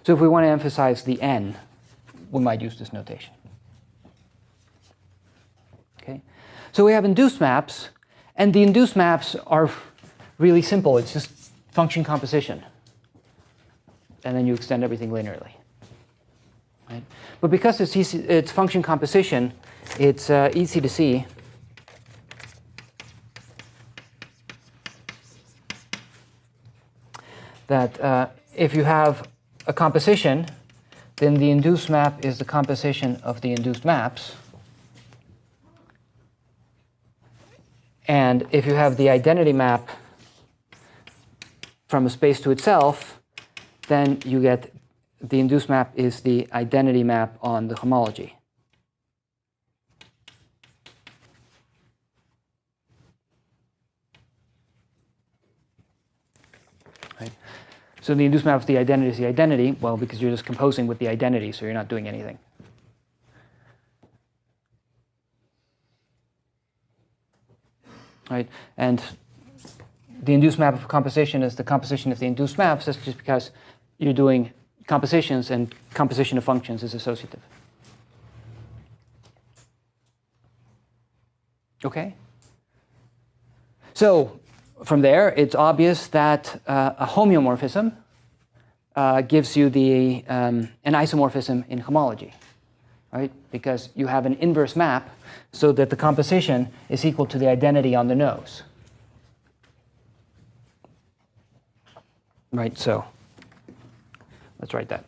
so if we want to emphasize the n, we might use this notation. Okay, so we have induced maps, and the induced maps are really simple. It's just function composition, and then you extend everything linearly. Right? But because it's easy, it's function composition, it's easy to see that if you have a composition, then the induced map is the composition of the induced maps. And if you have the identity map from a space to itself, then you get the induced map is the identity map on the homology. Right? So the induced map of the identity is the identity, well, because you're just composing with the identity, so you're not doing anything. Right? And the induced map of composition is the composition of the induced maps. That's just because you're doing compositions, and composition of functions is associative. Okay? So from there, it's obvious that a homeomorphism gives you the an isomorphism in homology, right? Because you have an inverse map so that the composition is equal to the identity on the nose. Right, so let's write that.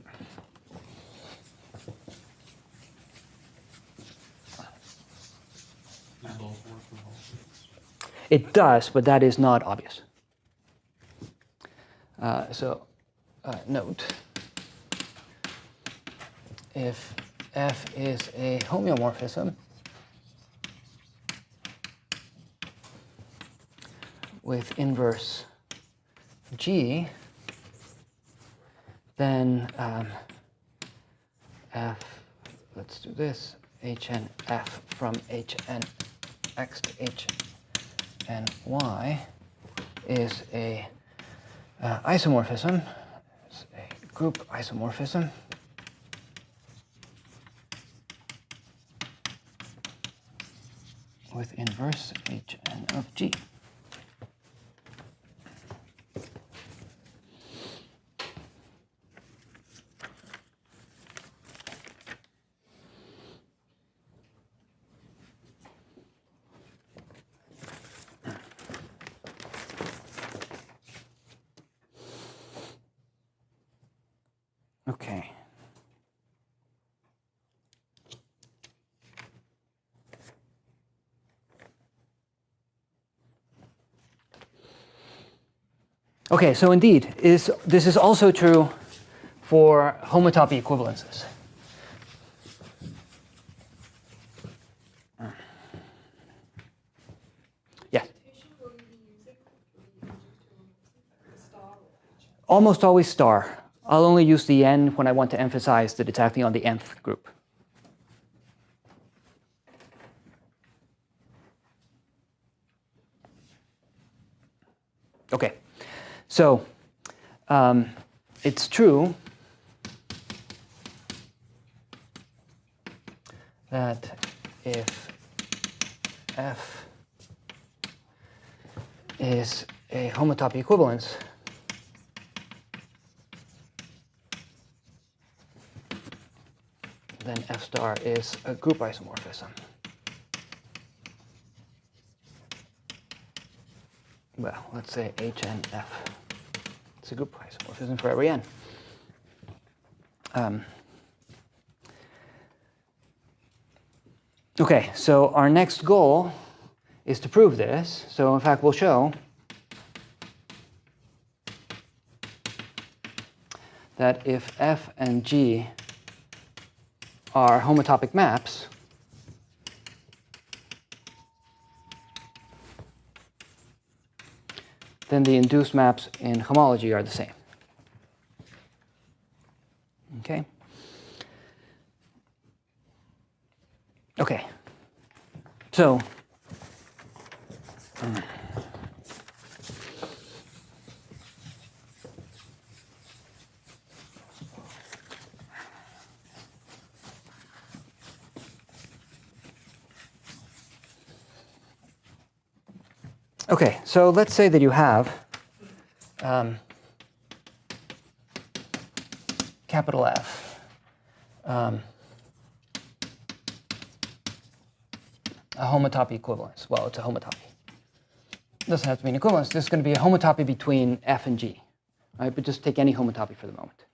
These both work for homology. It does, but that is not obvious. Note, if F is a homeomorphism with inverse G, then F, let's do this, Hn F from Hn x to Hn y is a isomorphism, it's a group isomorphism with inverse Hn of G. Okay. Okay, so indeed, this is also true for homotopy equivalences. Yeah. Almost always star. I'll only use the n when I want to emphasize that it's acting on the nth group. Okay, so it's true that if F is a homotopy equivalence, then F star is a group isomorphism. Well, let's say HNF. It's a group isomorphism for every n. Okay, so our next goal is to prove this. So in fact, we'll show that if F and G are homotopic maps, then the induced maps in homology are the same. Okay? Okay. So, okay, so let's say that you have capital F, a homotopy equivalence. Well, it's a homotopy. It doesn't have to be an equivalence. This is going to be a homotopy between F and G. Right? But just take any homotopy for the moment.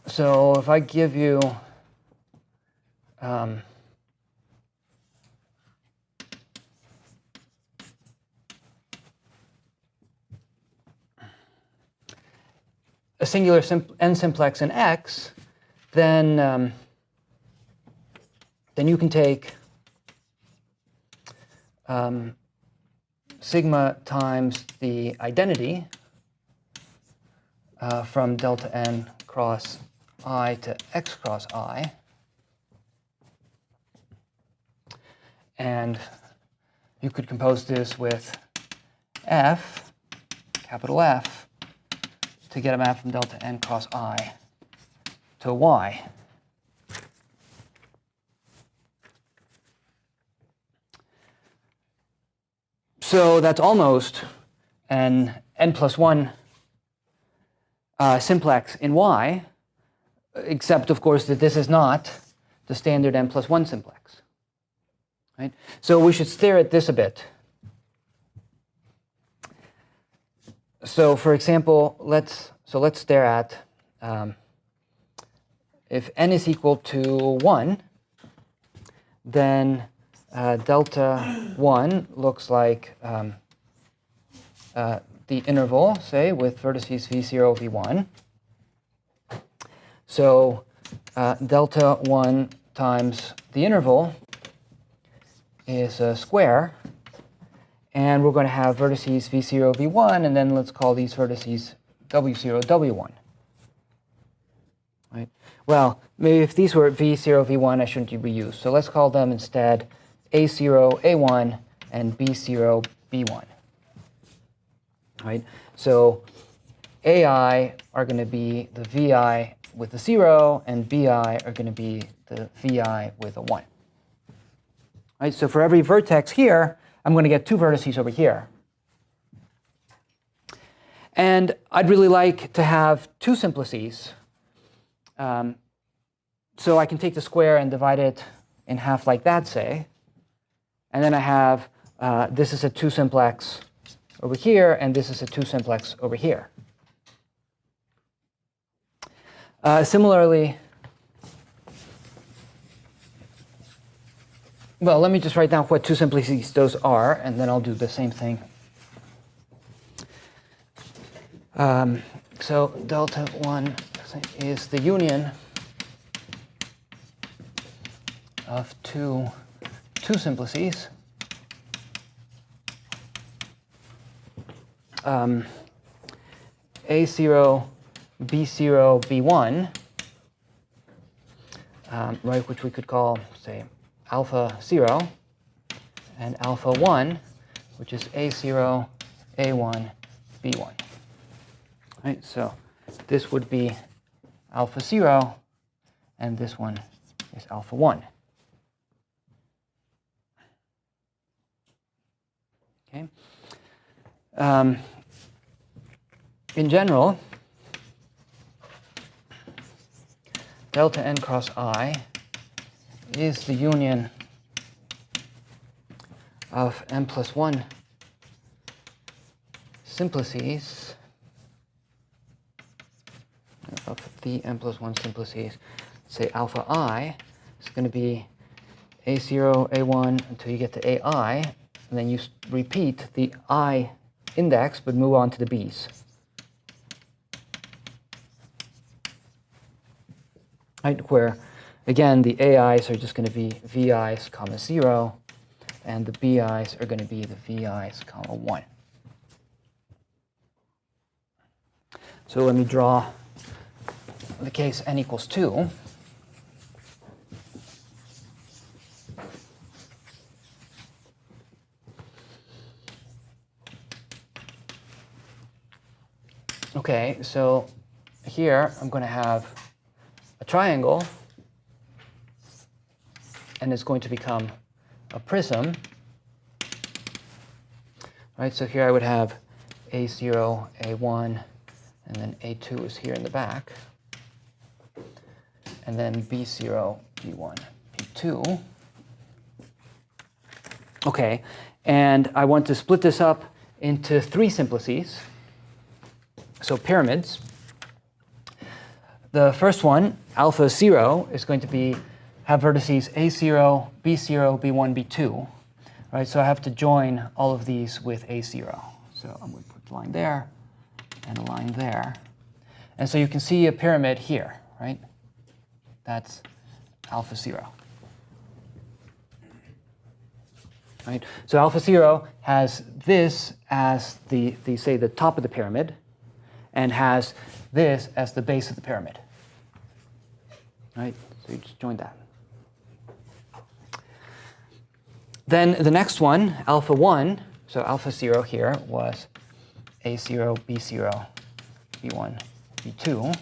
So if I give you a singular n simplex in X, then you can take sigma times the identity from delta n cross I to x cross I, and you could compose this with F, capital F, to get a map from delta n cross I to Y. So that's almost an n plus 1 simplex in Y, except, of course, that this is not the standard n plus 1 simplex. Right? So we should stare at this a bit. So, for example, let's stare at if n is equal to 1, then delta 1 looks like the interval, say, with vertices v0, v1. So delta 1 times the interval is a square. And we're going to have vertices v0, v1, and then let's call these vertices w0, w1. Right? Well, maybe if these were v0, v1, I shouldn't reuse. So let's call them instead a0, a1, and b0, b1. Right? So ai are going to be the vi with the 0, and bi are going to be the vi with a 1. Right? So for every vertex here, I'm going to get two vertices over here. And I'd really like to have two simplices. So I can take the square and divide it in half like that, say. And then I have, this is a 2 simplex over here, and this is a 2 simplex over here. Similarly, well, let me just write down what 2 simplices those are, and then I'll do the same thing. So delta 1 is the union of two simplices. A0, B0, B1, right, which we could call, say, alpha 0, and alpha 1, which is A0, A1, B1. Right, so this would be alpha 0, and this one is alpha 1. Okay. In general, delta n cross I is the union of n plus 1 simplices, of the n plus 1 simplices. Say alpha I is going to be A0, A1 until you get to AI, and then you repeat the I index, but move on to the B's. Right, where, again, the AIs are just going to be VIs, comma 0, and the BIs are going to be the VIs, comma 1. So let me draw the case n equals 2. Okay, so here I'm going to have a triangle, and it's going to become a prism. Right, so here I would have A0, A1, and then A2 is here in the back. And then B0, B1, B2. Okay, and I want to split this up into 3 simplices. So pyramids. The first one, alpha 0, is going to have vertices A0, B0, B1, B2. Right, so I have to join all of these with A0. So I'm going to put a line there and a line there. And so you can see a pyramid here, right? That's alpha 0. Right? So alpha 0 has this as the say the top of the pyramid, and has this as the base of the pyramid. Right? So you just join that. Then the next one, alpha 1, so alpha 0 here was A0, B0, B1, B2.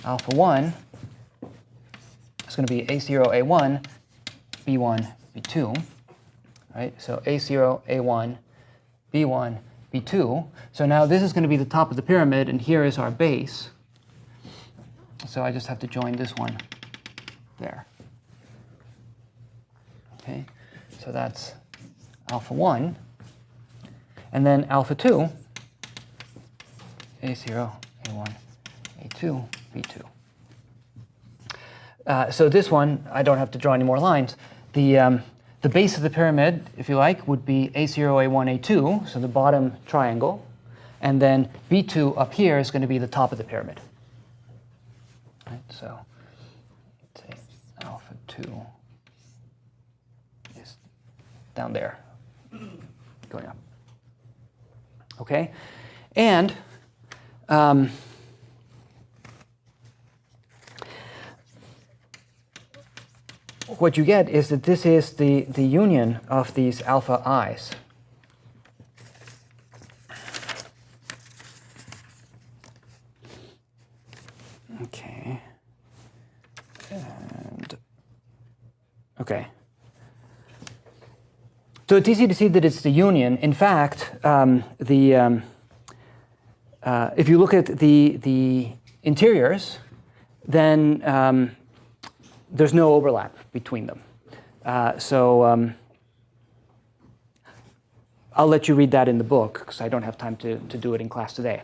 Alpha 1 is going to be A0, A1, B1, B2. Right? So A0, A1, B1, B2. So now this is going to be the top of the pyramid, and here is our base. So I just have to join this one there. Okay, so that's alpha 1. And then alpha 2, A0, A1, A2, B2. So this one, I don't have to draw any more lines. the base of the pyramid, if you like, would be A0, A1, A2, so the bottom triangle. And then B2 up here is going to be the top of the pyramid. Right, so let's say alpha 2 is down there, going up. Okay? And what you get is that this is the union of these alpha i's. Okay. And okay. So it's easy to see that it's the union. In fact, if you look at the interiors, then there's no overlap between them. I'll let you read that in the book, because I don't have time to do it in class today.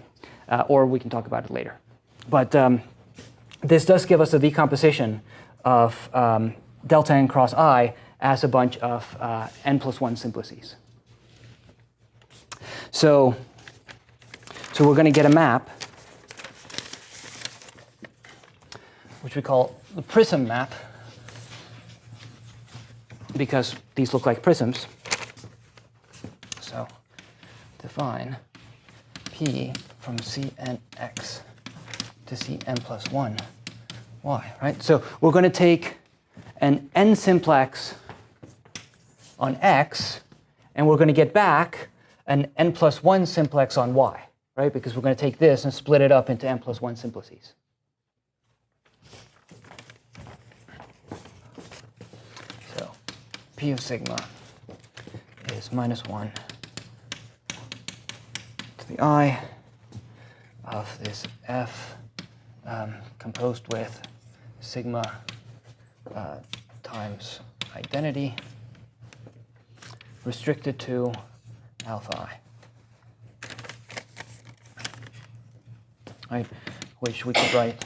Or we can talk about it later. But this does give us a decomposition of delta n cross I as a bunch of n+1 simplices. So we're going to get a map, which we call the prism map, because these look like prisms. So define P from Cnx to Cn+1 y, right? So we're going to take an n simplex on x, and we're going to get back an n+1 simplex on y, right? Because we're going to take this and split it up into n+1 simplices. So P of sigma is -1 to the I of this f composed with sigma times identity restricted to alpha I, right? Which we could write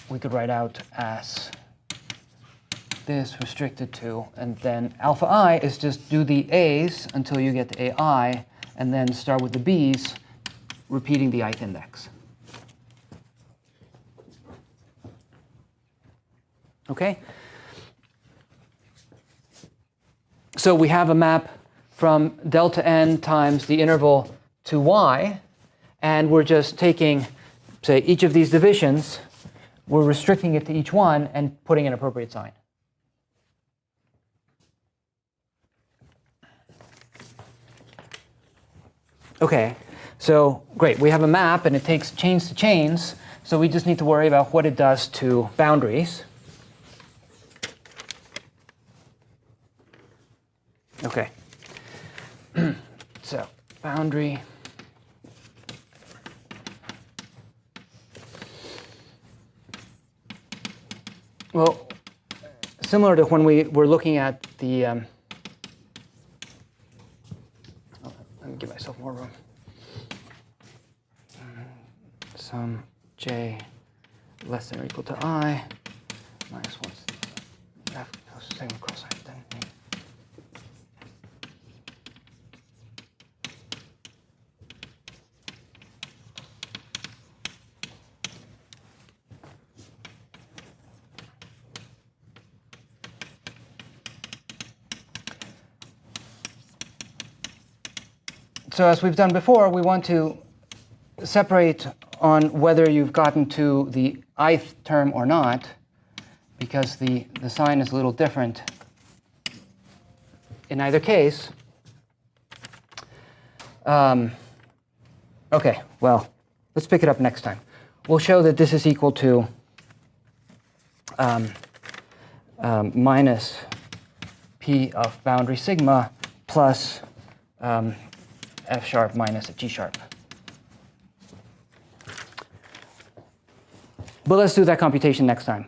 we could write out as this restricted to, and then alpha I is just do the A's until you get to AI, and then start with the B's, repeating the ith index. Okay? So we have a map from delta n times the interval to y, and we're just taking, say, each of these divisions, we're restricting it to each one and putting an appropriate sign. Okay, so great, we have a map and it takes chains to chains, so we just need to worry about what it does to boundaries. Okay, so boundary. Well, similar to when we were looking at the, let me give myself more room. Sum j less than or equal to I minus 1 f sigma cross identity. So as we've done before, we want to separate on whether you've gotten to the ith term or not, because the sign is a little different in either case. Okay, well, let's pick it up next time. We'll show that this is equal to minus p of boundary sigma plus f sharp minus a g sharp. But let's do that computation next time.